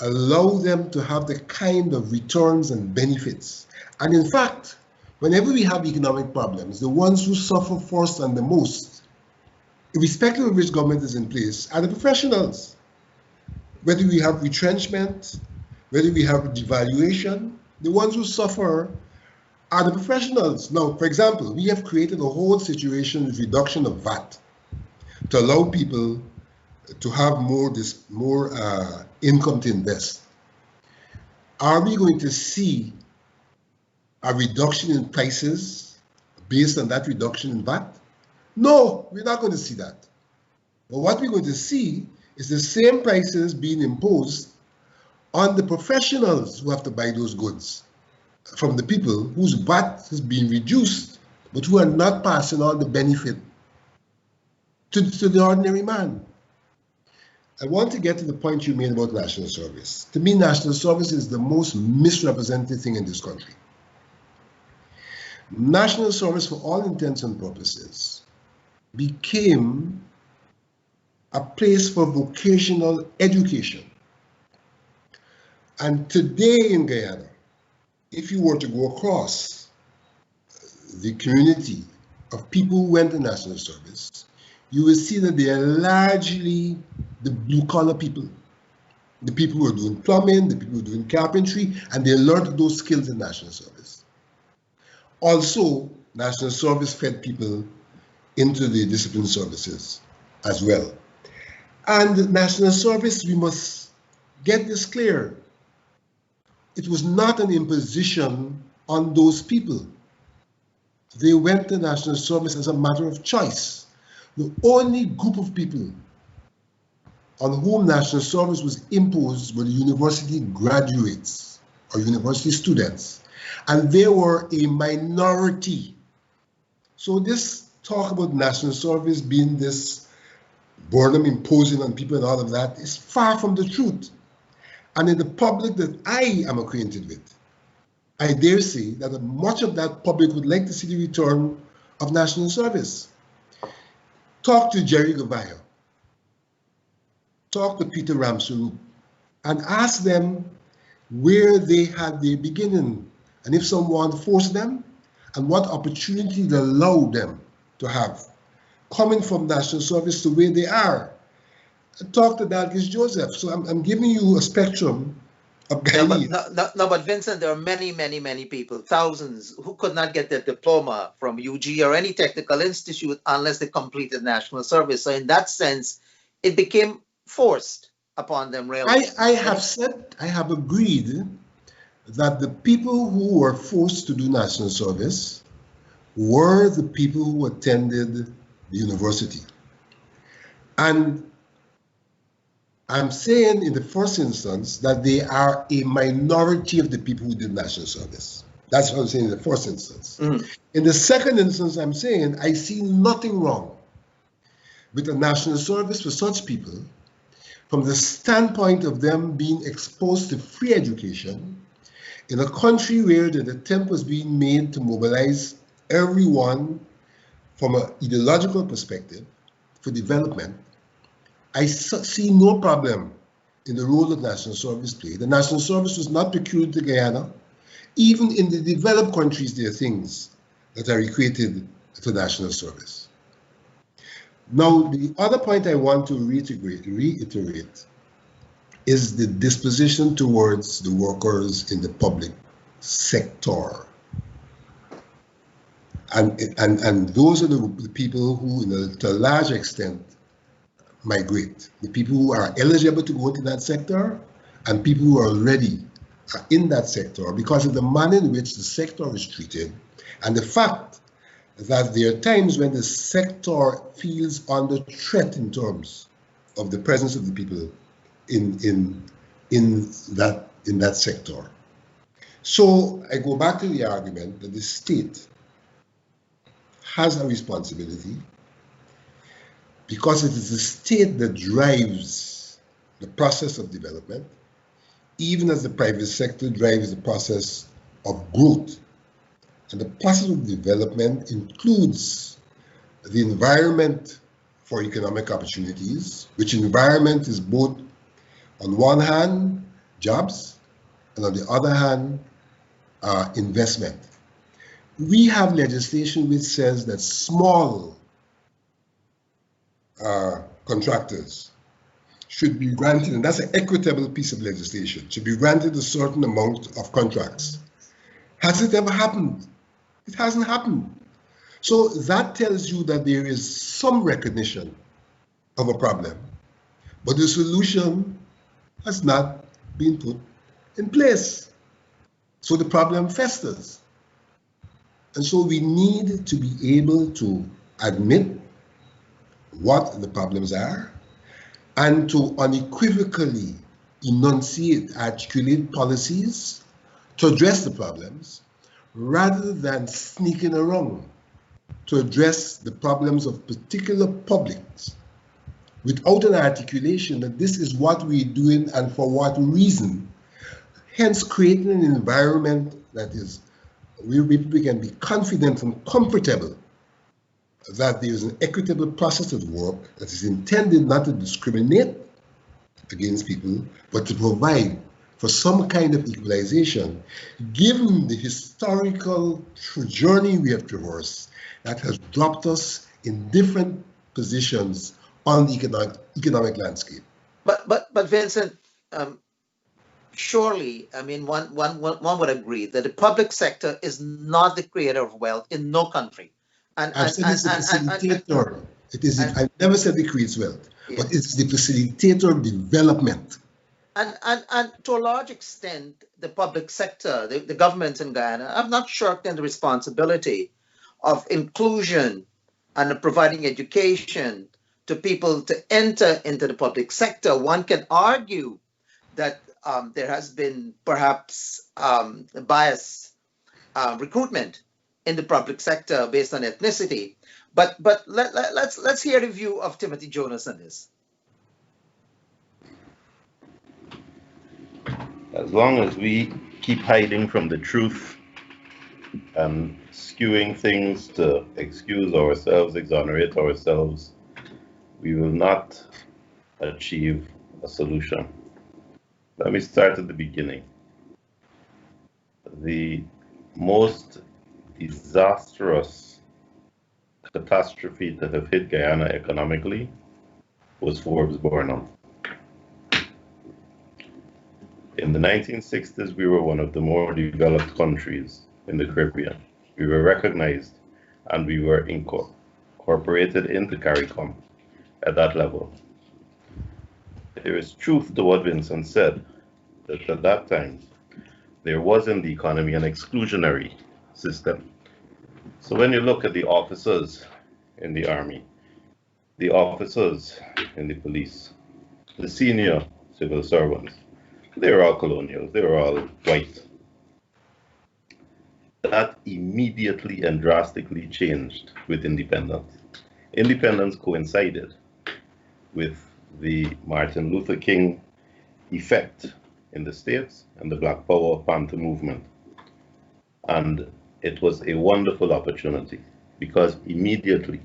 S3: allowed them to have the kind of returns and benefits. And in fact, whenever we have economic problems, the ones who suffer first and the most, irrespective of which government is in place, are the professionals. Whether we have retrenchment, whether we have devaluation, the ones who suffer are the professionals. Now, for example, we have created a whole situation with reduction of VAT to allow people to have more income to invest. Are we going to see a reduction in prices based on that reduction in VAT? No, we're not going to see that. But what we're going to see is the same prices being imposed on the professionals who have to buy those goods from the people whose VAT has been reduced, but who are not passing on the benefit to the ordinary man. I want to get to the point you made about national service. To me, national service is the most misrepresented thing in this country. National service, for all intents and purposes, became a place for vocational education. And today in Guyana, if you were to go across the community of people who went to national service, you will see that they are largely the blue-collar people. The people who are doing plumbing, the people who are doing carpentry, and they learned those skills in national service. Also, national service fed people into the discipline services as well. And national service, we must get this clear. It was not an imposition on those people. They went to national service as a matter of choice. The only group of people on whom national service was imposed were the university graduates or university students. And they were a minority So this talk about national service being this burden imposing on people and all of that is far from the truth. And in the public that I am acquainted with, I dare say that much of that public would like to see the return of national service. Talk to Jerry Gavayo, talk to Peter Ramsarup, and ask them where they had their beginning, and if someone forced them, and what opportunity they allowed them to have, coming from national service to where they are. And talk to Dalgis Joseph. So I'm giving you a spectrum of Guyanese.
S1: No, but Vincent, there are many people, thousands, who could not get their diploma from UG or any technical institute unless they completed national service. So in that sense, it became forced upon them, really.
S3: I have agreed that the people who were forced to do national service were the people who attended the university. And I'm saying in the first instance that they are a minority of the people who did national service. That's what I'm saying in the first instance. In the second instance, I'm saying I see nothing wrong with a national service for such people from the standpoint of them being exposed to free education in a country where the attempt was being made to mobilize everyone from an ideological perspective for development. I see no problem in the role that national service played. The national service was not peculiar to Guyana. Even in the developed countries, there are things that are equated to national service. Now, the other point I want to reiterate is the disposition towards the workers in the public sector. And those are the people who, to a large extent, migrate. The people who are eligible to go into that sector and people who are already in that sector because of the manner in which the sector is treated and the fact that there are times when the sector feels under threat in terms of the presence of the people in that sector. So I go back to the argument that the state has a responsibility because it is the state that drives the process of development, even as the private sector drives the process of growth. And the process of development includes the environment for economic opportunities, which environment is both, on one hand, jobs, and on the other hand, investment. We have legislation which says that small contractors should be granted, and that's an equitable piece of legislation, should be granted a certain amount of contracts. Has it ever happened? It hasn't happened. So that tells you that there is some recognition of a problem, but the solution has not been put in place. So the problem festers. And so we need to be able to admit what the problems are and to unequivocally enunciate, articulate policies to address the problems rather than sneaking around to address the problems of particular publics without an articulation that this is what we're doing and for what reason, hence creating an environment that is where people can be confident and comfortable that there is an equitable process of work that is intended not to discriminate against people, but to provide for some kind of equalization, given the historical journey we have traversed that has dropped us in different positions on the economic landscape.
S1: But Vincent, surely, I mean, one would agree that the public sector is not the creator of wealth in no country.
S3: I've said it's a facilitator. I never said it creates wealth, yeah, but it's the facilitator of development.
S1: And to a large extent, the public sector, the governments in Guyana have not shirked in the responsibility of inclusion and providing education to people to enter into the public sector. One can argue that there has been perhaps bias recruitment in the public sector based on ethnicity. But let's hear the view of Timothy Jonas on this.
S2: As long as we keep hiding from the truth and skewing things to excuse ourselves, exonerate ourselves, we will not achieve a solution. Let me start at the beginning. The most disastrous catastrophe that have hit Guyana economically was Forbes Burnham. In the 1960s, we were one of the more developed countries in the Caribbean. We were recognized and we were incorporated into CARICOM at that level. There is truth to what Vincent said, that at that time, there was in the economy an exclusionary system. So when you look at the officers in the army, the officers in the police, the senior civil servants, they were all colonials, they were all white. That immediately and drastically changed with independence. Independence coincided with the Martin Luther King effect in the States and the Black Power Panther movement. And it was a wonderful opportunity because immediately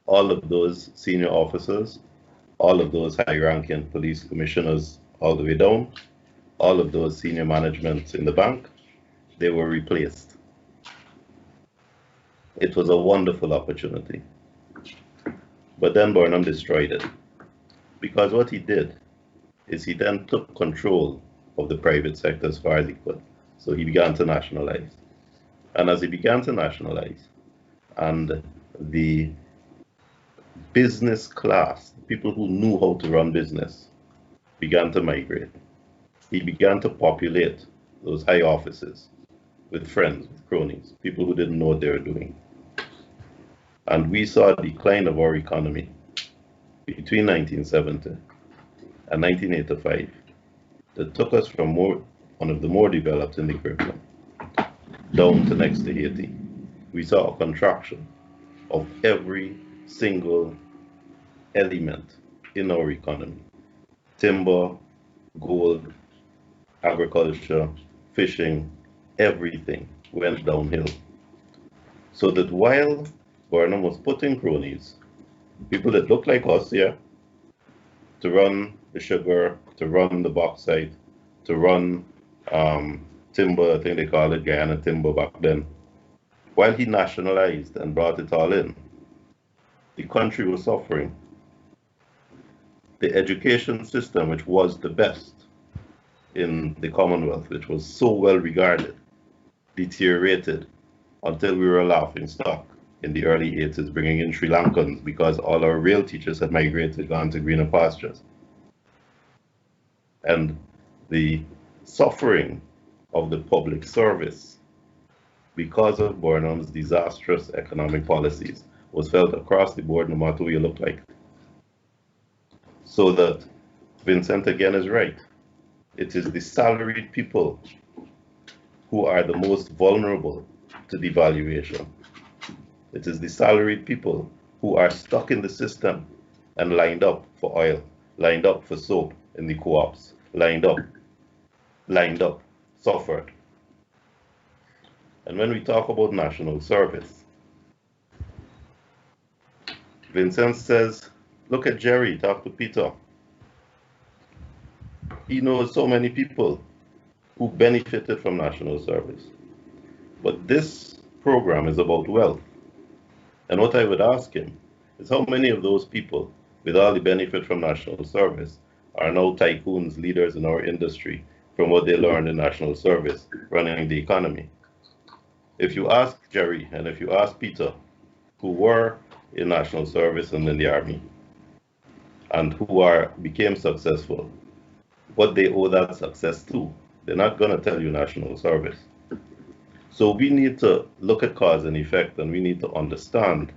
S2: all of those senior officers, all of those high-ranking police commissioners all the way down, all of those senior managements in the bank, they were replaced. It was a wonderful opportunity. But then Burnham destroyed it. Because what he did is he then took control of the private sector as far as he could. So he began to nationalize. And as he began to nationalize, and the business class, people who knew how to run business, began to migrate. He began to populate those high offices with friends, with cronies, people who didn't know what they were doing. And we saw a decline of our economy between 1970 and 1985 that took us from one of the more developed in the Caribbean down to next to Haiti. We saw a contraction of every single element in our economy. Timber, gold, agriculture, fishing, everything went downhill. So that while Burnham was putting cronies, people that looked like us here, to run the sugar, to run the bauxite, to run timber, I think they called it Guyana timber back then, while he nationalized and brought it all in, the country was suffering. The education system, which was the best in the Commonwealth, which was so well regarded, deteriorated until we were a laughing stock in the early 80s, bringing in Sri Lankans because all our real teachers had migrated, gone to greener pastures. And the suffering of the public service because of Burnham's disastrous economic policies was felt across the board, no matter who you look like. So that Vincent again is right. It is the salaried people who are the most vulnerable to devaluation. It is the salaried people who are stuck in the system and lined up for oil, lined up for soap in the co-ops, lined up, suffered. And when we talk about national service, Vincent says, look at Jerry, talk to Peter. He knows so many people who benefited from national service. But this program is about wealth. And what I would ask him is how many of those people with all the benefit from national service are now tycoons, leaders in our industry from what they learned in national service, running the economy. If you ask Jerry and if you ask Peter, who were in national service and in the army, and who became successful, what they owe that success to, they're not going to tell you national service. So we need to look at cause and effect, and we need to understand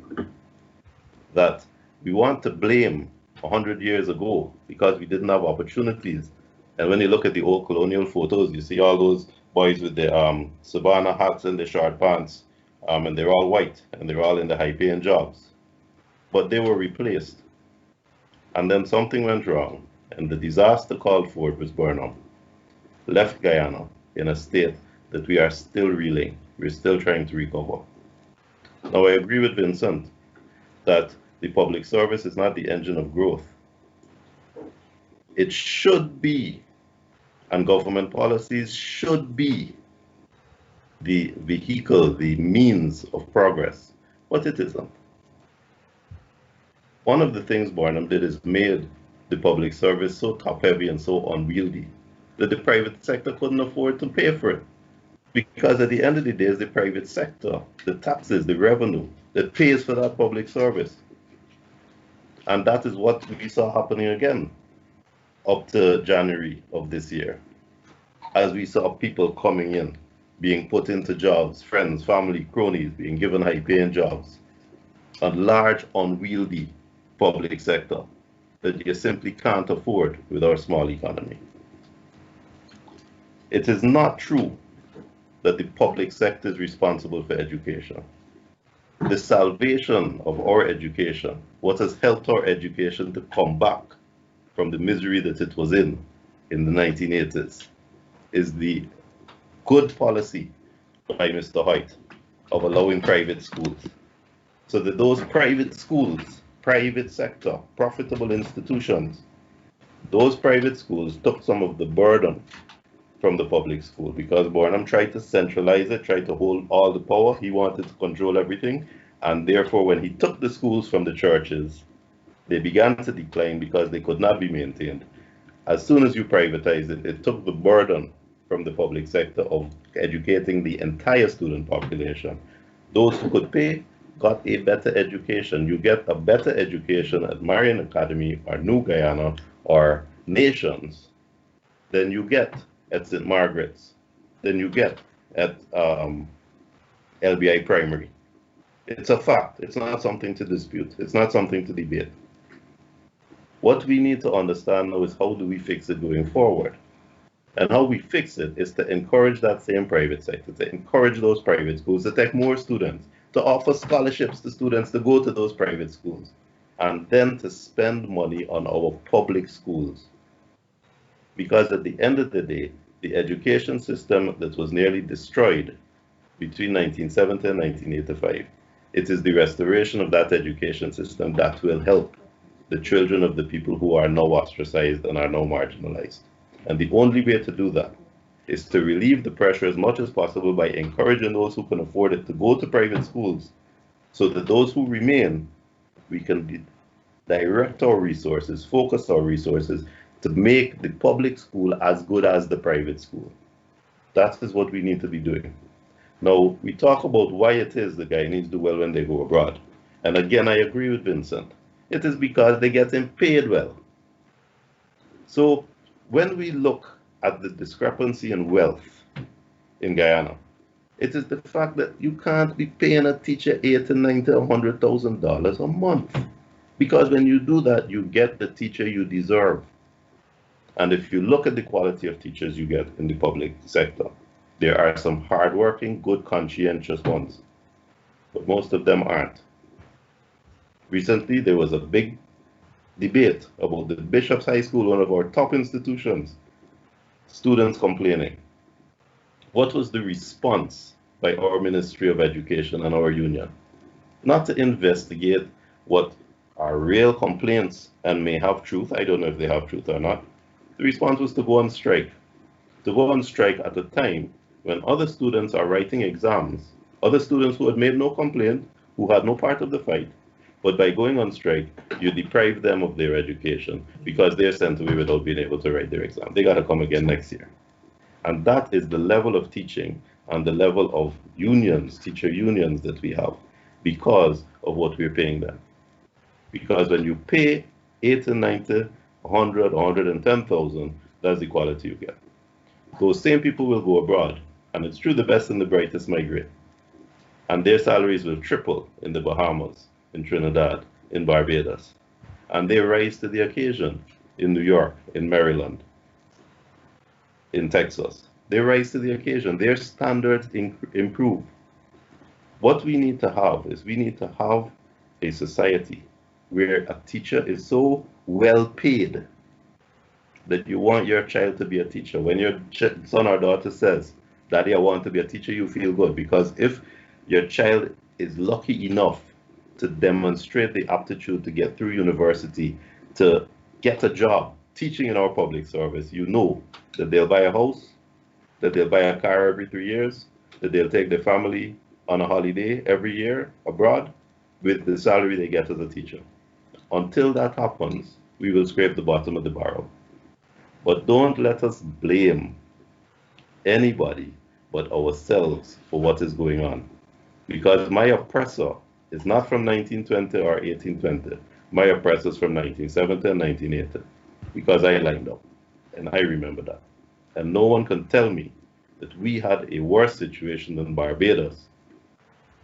S2: that we want to blame 100 years ago because we didn't have opportunities. And when you look at the old colonial photos, you see all those boys with the Savannah hats and the short pants and they're all white, and they're all in the high-paying jobs. But they were replaced. And then something went wrong, and the disaster called for was Burnham, left Guyana in a state that we are still reeling. We're still trying to recover. Now, I agree with Vincent that the public service is not the engine of growth. It should be, and government policies should be the vehicle, the means of progress, but it isn't. One of the things Barnum did is made the public service so top-heavy and so unwieldy that the private sector couldn't afford to pay for it. Because at the end of the day, it's the private sector, the taxes, the revenue, that pays for that public service. And that is what we saw happening again up to January of this year, as we saw people coming in, being put into jobs, friends, family, cronies, being given high-paying jobs, a large, unwieldy public sector that you simply can't afford with our small economy. It is not true that the public sector is responsible for education. The salvation of our education, what has helped our education to come back from the misery that it was in the 1980s, is the good policy by Mr. Hoyt of allowing private schools. So that those private schools, private sector, profitable institutions, those private schools took some of the burden from the public school, because Barnum tried to centralize it, tried to hold all the power. He wanted to control everything. And therefore, when he took the schools from the churches, they began to decline because they could not be maintained. As soon as you privatize it, it took the burden from the public sector of educating the entire student population. Those who could pay got a better education. You get a better education at Marian Academy or New Guyana or Nations than you get at St. Margaret's, than you get at LBI Primary. It's a fact. It's not something to dispute. It's not something to debate. What we need to understand now is how do we fix it going forward? And how we fix it is to encourage that same private sector, to encourage those private schools to take more students, to offer scholarships to students to go to those private schools, and then to spend money on our public schools. Because at the end of the day, the education system that was nearly destroyed between 1970 and 1985, it is the restoration of that education system that will help the children of the people who are now ostracized and are now marginalized. And the only way to do that is to relieve the pressure as much as possible by encouraging those who can afford it to go to private schools, so that those who remain, we can direct our resources, focus our resources to make the public school as good as the private school. That is what we need to be doing. Now, we talk about why it is the Guyanese do well when they go abroad. And again, I agree with Vincent. It is because they get paid well. So when we look at the discrepancy in wealth in Guyana, it is the fact that you can't be paying a teacher $80,000 to $90,000, $100,000 a month. Because when you do that, you get the teacher you deserve. And if you look at the quality of teachers you get in the public sector, there are some hardworking, good, conscientious ones, but most of them aren't. Recently, there was a big debate about the Bishop's High School, one of our top institutions, students complaining. What was the response by our Ministry of Education and our union? Not to investigate what are real complaints and may have truth. I don't know if they have truth or not. The response was to go on strike. To go on strike at a time when other students are writing exams, other students who had made no complaint, who had no part of the fight, but by going on strike, you deprive them of their education because they're sent away without being able to write their exam. They got to come again next year. And that is the level of teaching and the level of unions, teacher unions that we have because of what we're paying them. Because when you pay 80, 90, 100, 110,000, that's the quality you get. Those same people will go abroad, and it's true the best and the brightest migrate. And their salaries will triple in the Bahamas, in Trinidad, in Barbados. And they rise to the occasion in New York, in Maryland, in Texas. They rise to the occasion. Their standards improve. What we need to have is we need to have a society where a teacher is so well paid that you want your child to be a teacher. When your son or daughter says, Daddy, I want to be a teacher, you feel good. Because if your child is lucky enough to demonstrate the aptitude to get through university, to get a job teaching in our public service, you know that they'll buy a house, that they'll buy a car every 3 years, that they'll take their family on a holiday every year abroad with the salary they get as a teacher. Until that happens, we will scrape the bottom of the barrel. But don't let us blame anybody but ourselves for what is going on. Because my oppressor is not from 1920 or 1820. My oppressor is from 1970 and 1980. Because I lined up, and I remember that. And no one can tell me that we had a worse situation than Barbados,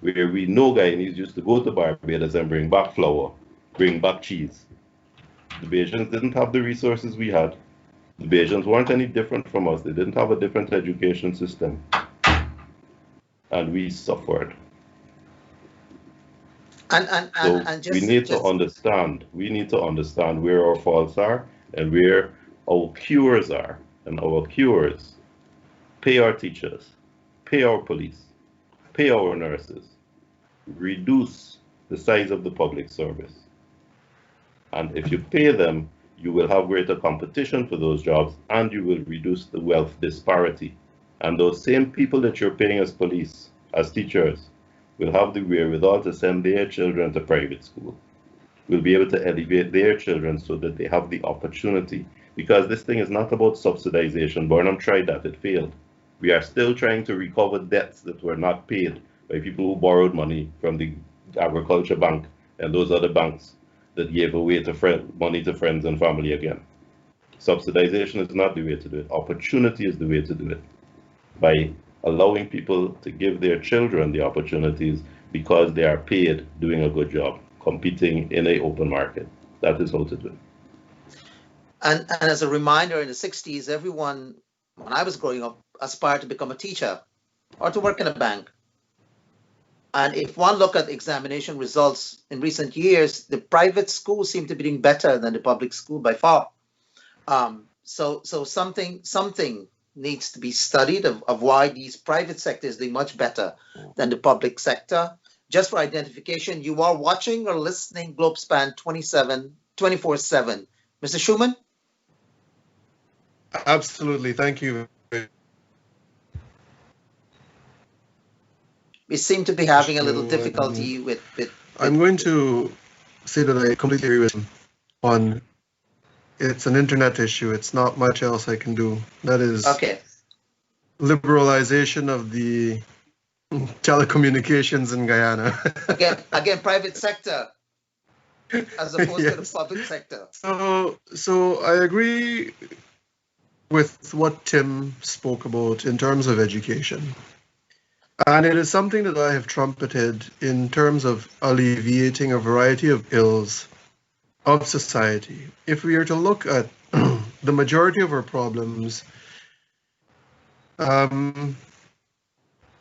S2: where we know Guyanese used to go to Barbados and bring back flour, bring back cheese. The Bajans didn't have the resources we had. The Bajans weren't any different from us. They didn't have a different education system. And we suffered.
S1: And
S2: we need to understand where our faults are and where our cures are. And our cures: pay our teachers, pay our police, pay our nurses, reduce the size of the public service. And if you pay them, you will have greater competition for those jobs, and you will reduce the wealth disparity. And those same people that you're paying as police, as teachers, will have the wherewithal to send their children to private school, will be able to elevate their children so that they have the opportunity. Because this thing is not about subsidization. Burnham tried that, it failed. We are still trying to recover debts that were not paid by people who borrowed money from the Agriculture Bank and those other banks that gave away money to friends and family again. Subsidization is not the way to do it. Opportunity is the way to do it. By allowing people to give their children the opportunities because they are paid doing a good job, competing in an open market. That is how to do it.
S1: And as a reminder, in the 60s, everyone, when I was growing up, aspired to become a teacher or to work in a bank. And if one look at examination results in recent years, the private schools seem to be doing better than the public school by far. So something needs to be studied of why these private sectors do much better than the public sector. Just for identification, you are watching or listening Globespan 24x7. Mr. Shuman?
S4: Absolutely, thank you.
S1: We seem to be having a little difficulty with
S4: I'm going to say that I completely agree with him on it's an internet issue. It's not much else I can do. That is
S1: okay.
S4: Liberalization of the telecommunications in Guyana.
S1: again, private sector as opposed
S4: Yes.
S1: to the public sector.
S4: So I agree with what Tim spoke about in terms of education. And it is something that I have trumpeted in terms of alleviating a variety of ills of society. If we are to look at the majority of our problems,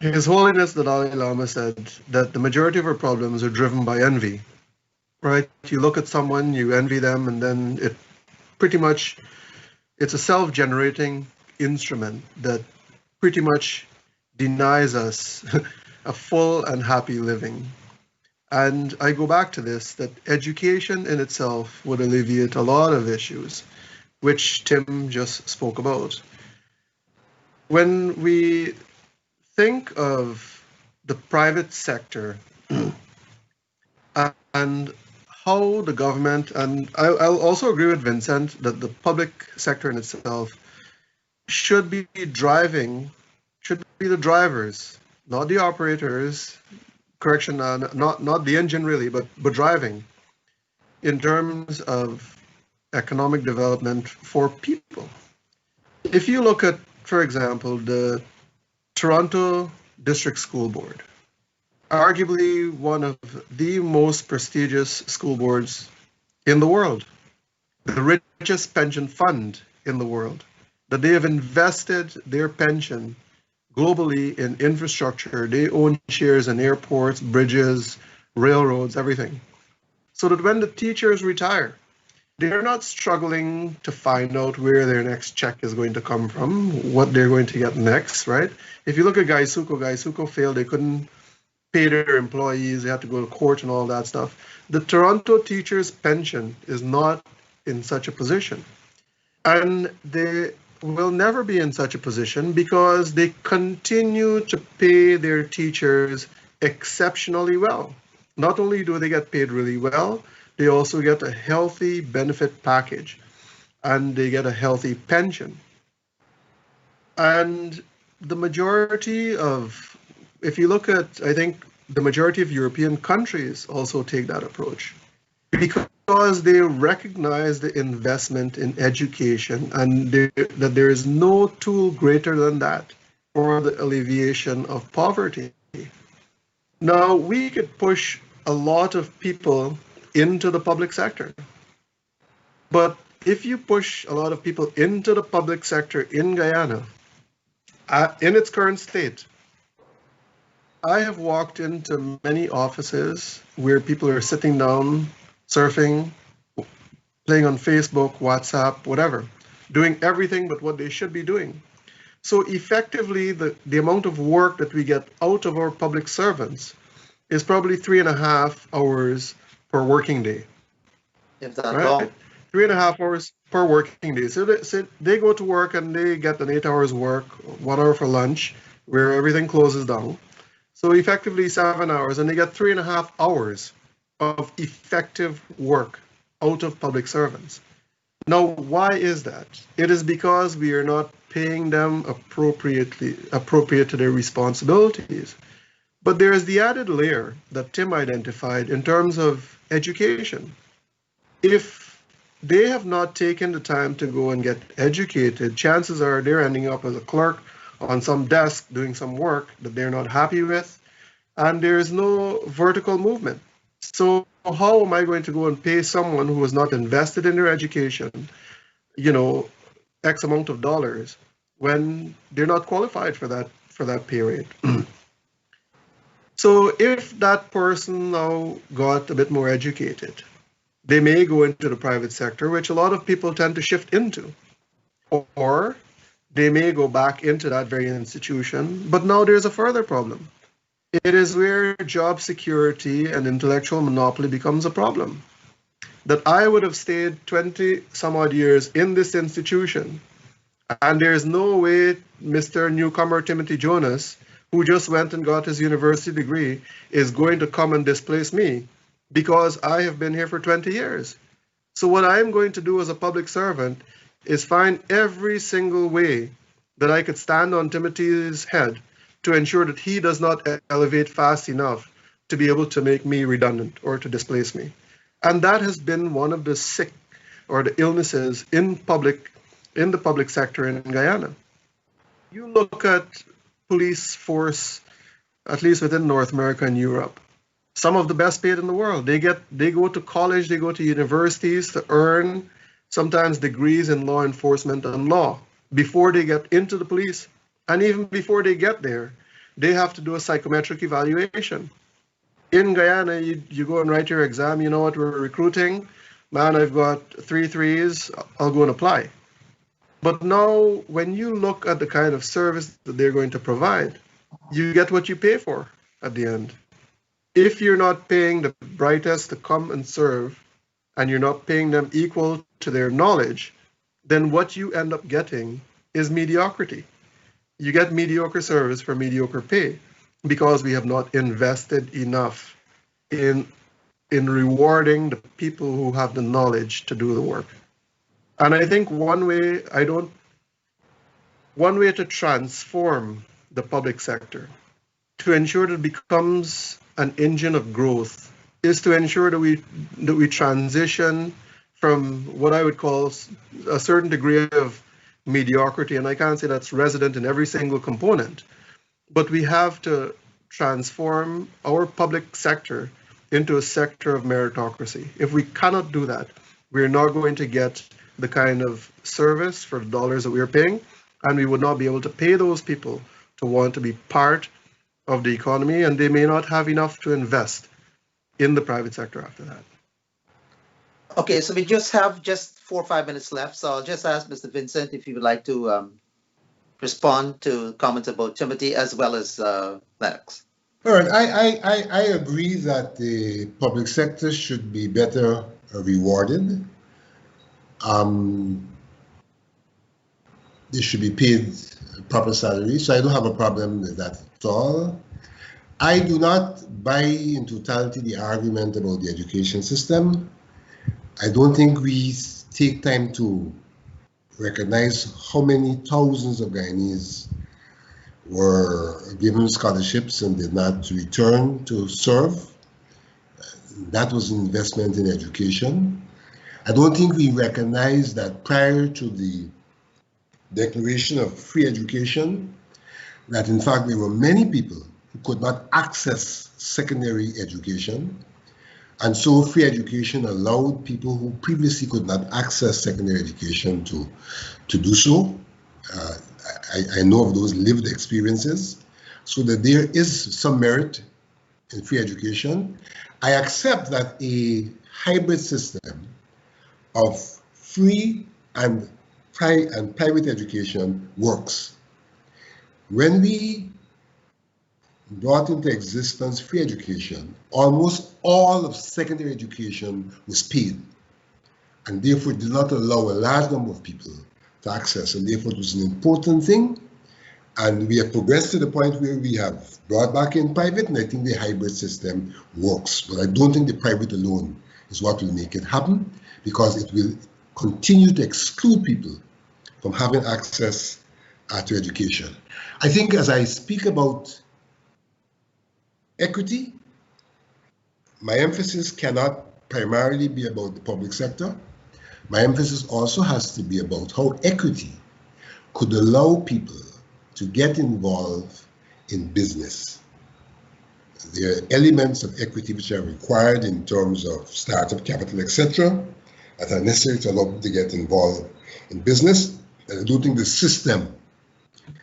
S4: His Holiness the Dalai Lama said that the majority of our problems are driven by envy, right? You look at someone, you envy them, and then it's a self-generating instrument that pretty much denies us a full and happy living. And I go back to this, that education in itself would alleviate a lot of issues, which Tim just spoke about. When we think of the private sector and how the government, and I'll also agree with Vincent that the public sector in itself should be the drivers, not the operators, not the engine really, but driving in terms of economic development for people. If you look at, for example, the Toronto District School Board, arguably one of the most prestigious school boards in the world, the richest pension fund in the world, that they have invested their pension globally in infrastructure. They own shares in airports, bridges, railroads, everything. So that when the teachers retire, they're not struggling to find out where their next check is going to come from, what they're going to get next, right? If you look at Gaisuco failed. They couldn't pay their employees. They had to go to court and all that stuff. The Toronto teachers' pension is not in such a position. And they will never be in such a position because they continue to pay their teachers exceptionally well. Not only do they get paid really well, they also get a healthy benefit package and they get a healthy pension. And the majority of, if you look at, I think the majority of European countries also take that approach because they recognize the investment in education and that there is no tool greater than that for the alleviation of poverty. Now, we could push a lot of people into the public sector. But if you push a lot of people into the public sector in Guyana, in its current state, I have walked into many offices where people are sitting down, surfing, playing on Facebook, WhatsApp, whatever, doing everything but what they should be doing. So effectively, the amount of work that we get out of our public servants is probably 3.5 hours per working day.
S1: If that
S4: right?
S1: long.
S4: 3.5 hours per working day. So they go to work and they get an 8 hours work, 1 hour for lunch, where everything closes down. So effectively 7 hours, and they get 3.5 hours of effective work out of public servants. Now, why is that? It is because we are not paying them appropriate to their responsibilities. But there is the added layer that Tim identified in terms of education. If they have not taken the time to go and get educated, chances are they're ending up as a clerk on some desk doing some work that they're not happy with, and there's no vertical movement. So how am I going to go and pay someone who has not invested in their education, X amount of dollars when they're not qualified for that pay rate? So if that person now got a bit more educated, they may go into the private sector, which a lot of people tend to shift into, or they may go back into that very institution. But now there's a further problem. It is where job security and intellectual monopoly becomes a problem. That I would have stayed 20 some odd years in this institution, and there's no way Mr. Newcomer Timothy Jonas, who just went and got his university degree, is going to come and displace me because I have been here for 20 years. So what I'm going to do as a public servant is find every single way that I could stand on Timothy's head to ensure that he does not elevate fast enough to be able to make me redundant or to displace me. And that has been one of the sick or the illnesses in the public sector in Guyana. You look at police force, at least within North America and Europe, some of the best paid in the world. They go to college, they go to universities to earn sometimes degrees in law enforcement and law before they get into the police. And even before they get there, they have to do a psychometric evaluation. In Guyana, you go and write your exam, you know what, we're recruiting. Man, I've got 3 3s, I'll go and apply. But now, when you look at the kind of service that they're going to provide, you get what you pay for at the end. If you're not paying the brightest to come and serve, and you're not paying them equal to their knowledge, then what you end up getting is mediocrity. You get mediocre service for mediocre pay because we have not invested enough in rewarding the people who have the knowledge to do the work. And I think one way to transform the public sector to ensure that it becomes an engine of growth is to ensure that we transition from what I would call a certain degree of mediocrity, and I can't say that's resident in every single component, but we have to transform our public sector into a sector of meritocracy. If we cannot do that, we're not going to get the kind of service for the dollars that we're paying, and we would not be able to pay those people to want to be part of the economy, and they may not have enough to invest in the private sector after that.
S1: Okay, so we just have 4 or 5 minutes left. So I'll just ask Mr. Vincent if he would like to respond to comments about Timothy as well as Lenox.
S3: All right, I agree that the public sector should be better rewarded. They should be paid proper salary, so I don't have a problem with that at all. I do not buy in totality the argument about the education system. I don't think we take time to recognize how many thousands of Guyanese were given scholarships and did not return to serve. That was an investment in education. I don't think we recognize that prior to the declaration of free education, that in fact there were many people who could not access secondary education. And so free education allowed people who previously could not access secondary education to do so. I know of those lived experiences, so that there is some merit in free education. I accept that a hybrid system of free and private education works. When we brought into existence free education, almost all of secondary education was paid, and therefore did not allow a large number of people to access, and therefore it was an important thing. And we have progressed to the point where we have brought back in private, and I think the hybrid system works. But I don't think the private alone is what will make it happen, because it will continue to exclude people from having access to education. I think as I speak about equity, my emphasis cannot primarily be about the public sector. My emphasis also has to be about how equity could allow people to get involved in business. There are elements of equity which are required in terms of startup capital, etc., that are necessary to allow people to get involved in business. And I don't think the system,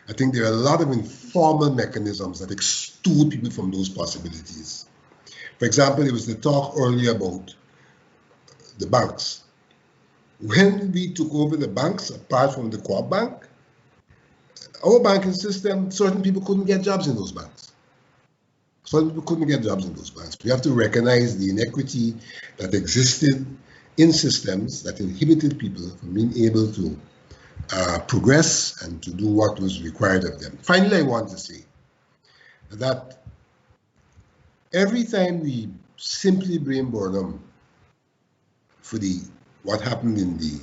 S3: I think there are a lot of informal mechanisms that exclude people from those possibilities. For example, there was the talk earlier about the banks. When we took over the banks, apart from the Co-op Bank, our banking system, certain people couldn't get jobs in those banks. Certain people couldn't get jobs in those banks. We have to recognize the inequity that existed in systems that inhibited people from being able to progress and to do what was required of them. Finally, I want to say that every time we simply blame Burnham for what happened in the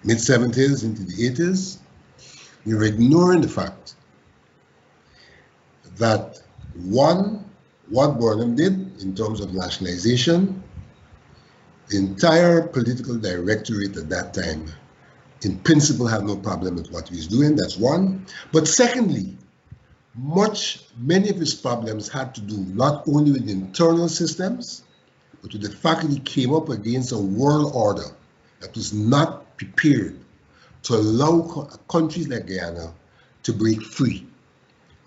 S3: mid-70s into the 80s, we're ignoring the fact that one, what Burnham did in terms of nationalization, the entire political directorate at that time, in principle, had no problem with what he was doing. That's one. But secondly, many of his problems had to do not only with internal systems, but with the fact that he came up against a world order that was not prepared to allow countries like Guyana to break free.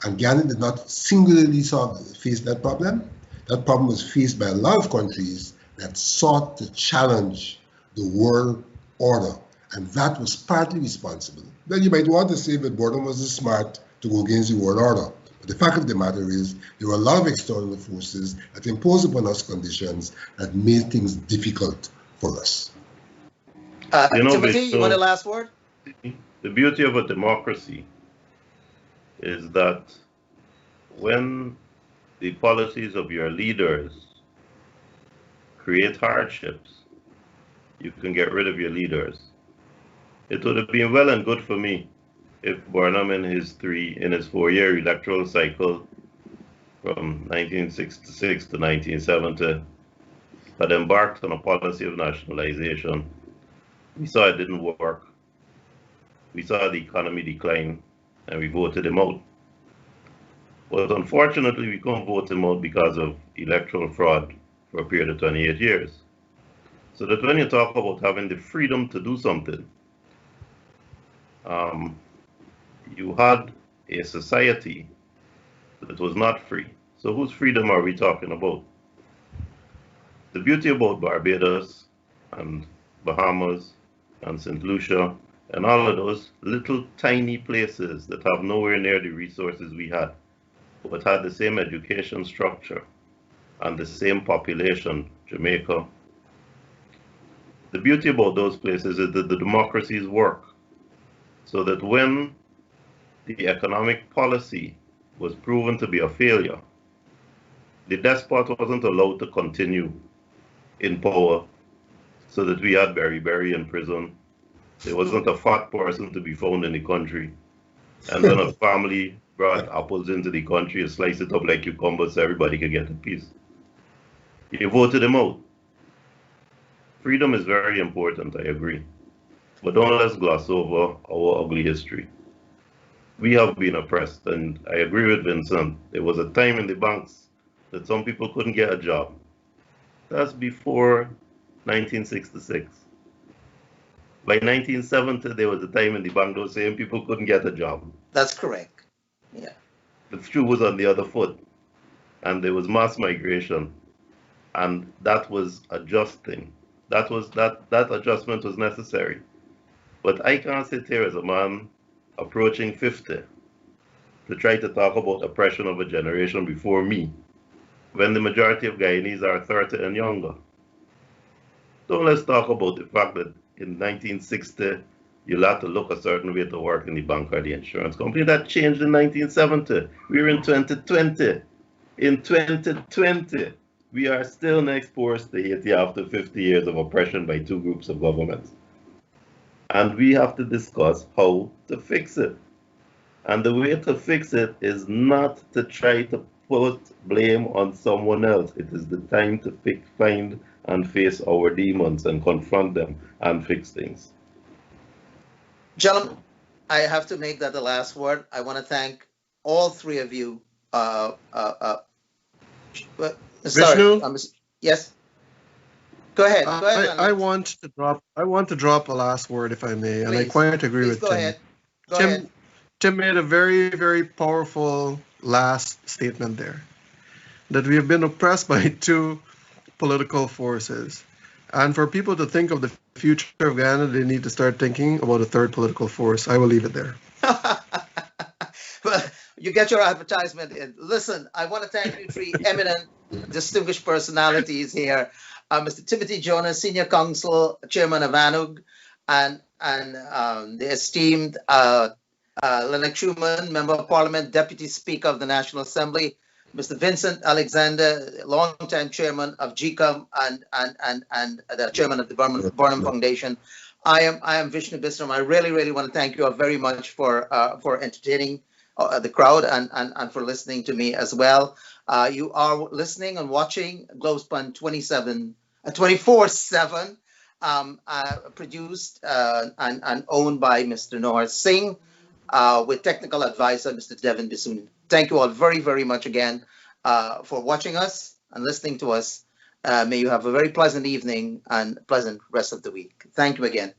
S3: And Guyana did not singularly face that problem. That problem was faced by a lot of countries that sought to challenge the world order. And that was partly responsible. Well, you might want to say that Burnham was smart to go against the world order. But the fact of the matter is, there were a lot of external forces that imposed upon us conditions that made things difficult for us.
S1: Timothy, you want a last word?
S2: The beauty of a democracy is that when the policies of your leaders create hardships, you can get rid of your leaders. It would have been well and good for me if Burnham in his 4-year electoral cycle from 1966 to 1970 had embarked on a policy of nationalization. We saw it didn't work. We saw the economy decline, and we voted him out. But unfortunately, we couldn't vote him out because of electoral fraud for a period of 28 years. So that when you talk about having the freedom to do something, you had a society that was not free. So whose freedom are we talking about? The beauty about Barbados and Bahamas and St. Lucia and all of those little tiny places that have nowhere near the resources we had, but had the same education structure and the same population, Jamaica. The beauty about those places is that the democracies work, so that when the economic policy was proven to be a failure, the despot wasn't allowed to continue in power, so that we had Berry in prison. There wasn't a fat person to be found in the country. And when a family brought apples into the country, you slice it up like cucumbers so everybody could get a piece. You voted him out. Freedom is very important, I agree. But don't let's gloss over our ugly history. We have been oppressed, and I agree with Vincent. There was a time in the banks that some people couldn't get a job. That's before 1966. By 1970, there was a time in the bank those same people couldn't get a job.
S1: That's correct. Yeah.
S2: The shoe was on the other foot, and there was mass migration, and that was adjusting. That adjustment was necessary. But I can't sit here as a man approaching 50 to try to talk about oppression of a generation before me, when the majority of Guyanese are 30 and younger. So let's talk about the fact that in 1960, you'll have to look a certain way to work in the bank or the insurance company. That changed in 1970. We're in 2020. In 2020, we are still next poor state after 50 years of oppression by two groups of governments. And we have to discuss how to fix it. And the way to fix it is not to try to put blame on someone else. It is the time to find and face our demons and confront them and fix things.
S1: Gentlemen, I have to make that the last word. I want to thank all three of you.
S4: Vishnu?
S1: Yes. Go ahead.
S4: I want to drop a last word, if I may, and I quite agree with Tim.
S1: Go ahead.
S4: Tim made a very, very powerful last statement there, that we have been oppressed by two political forces. And for people to think of the future of Guyana, they need to start thinking about a third political force. I will leave it there.
S1: Well, you get your advertisement in. Listen, I want to thank you three eminent, distinguished personalities here. Mr. Timothy Jonas, Senior Counsel, Chairman of ANUG, and the esteemed Lenox Shuman, Member of Parliament, Deputy Speaker of the National Assembly, Mr. Vincent Alexander, longtime Chairman of GCOM and the Chairman of the Burnham Foundation. I am Vishnu Bisram. I really want to thank you all very much for entertaining the crowd and for listening to me as well. You are listening and watching Globespan 24x7, produced and owned by Mr. Noor Singh, with technical advisor Mr. Devin Bissoon. Thank you all very much again for watching us and listening to us. May you have a very pleasant evening and pleasant rest of the week. Thank you again.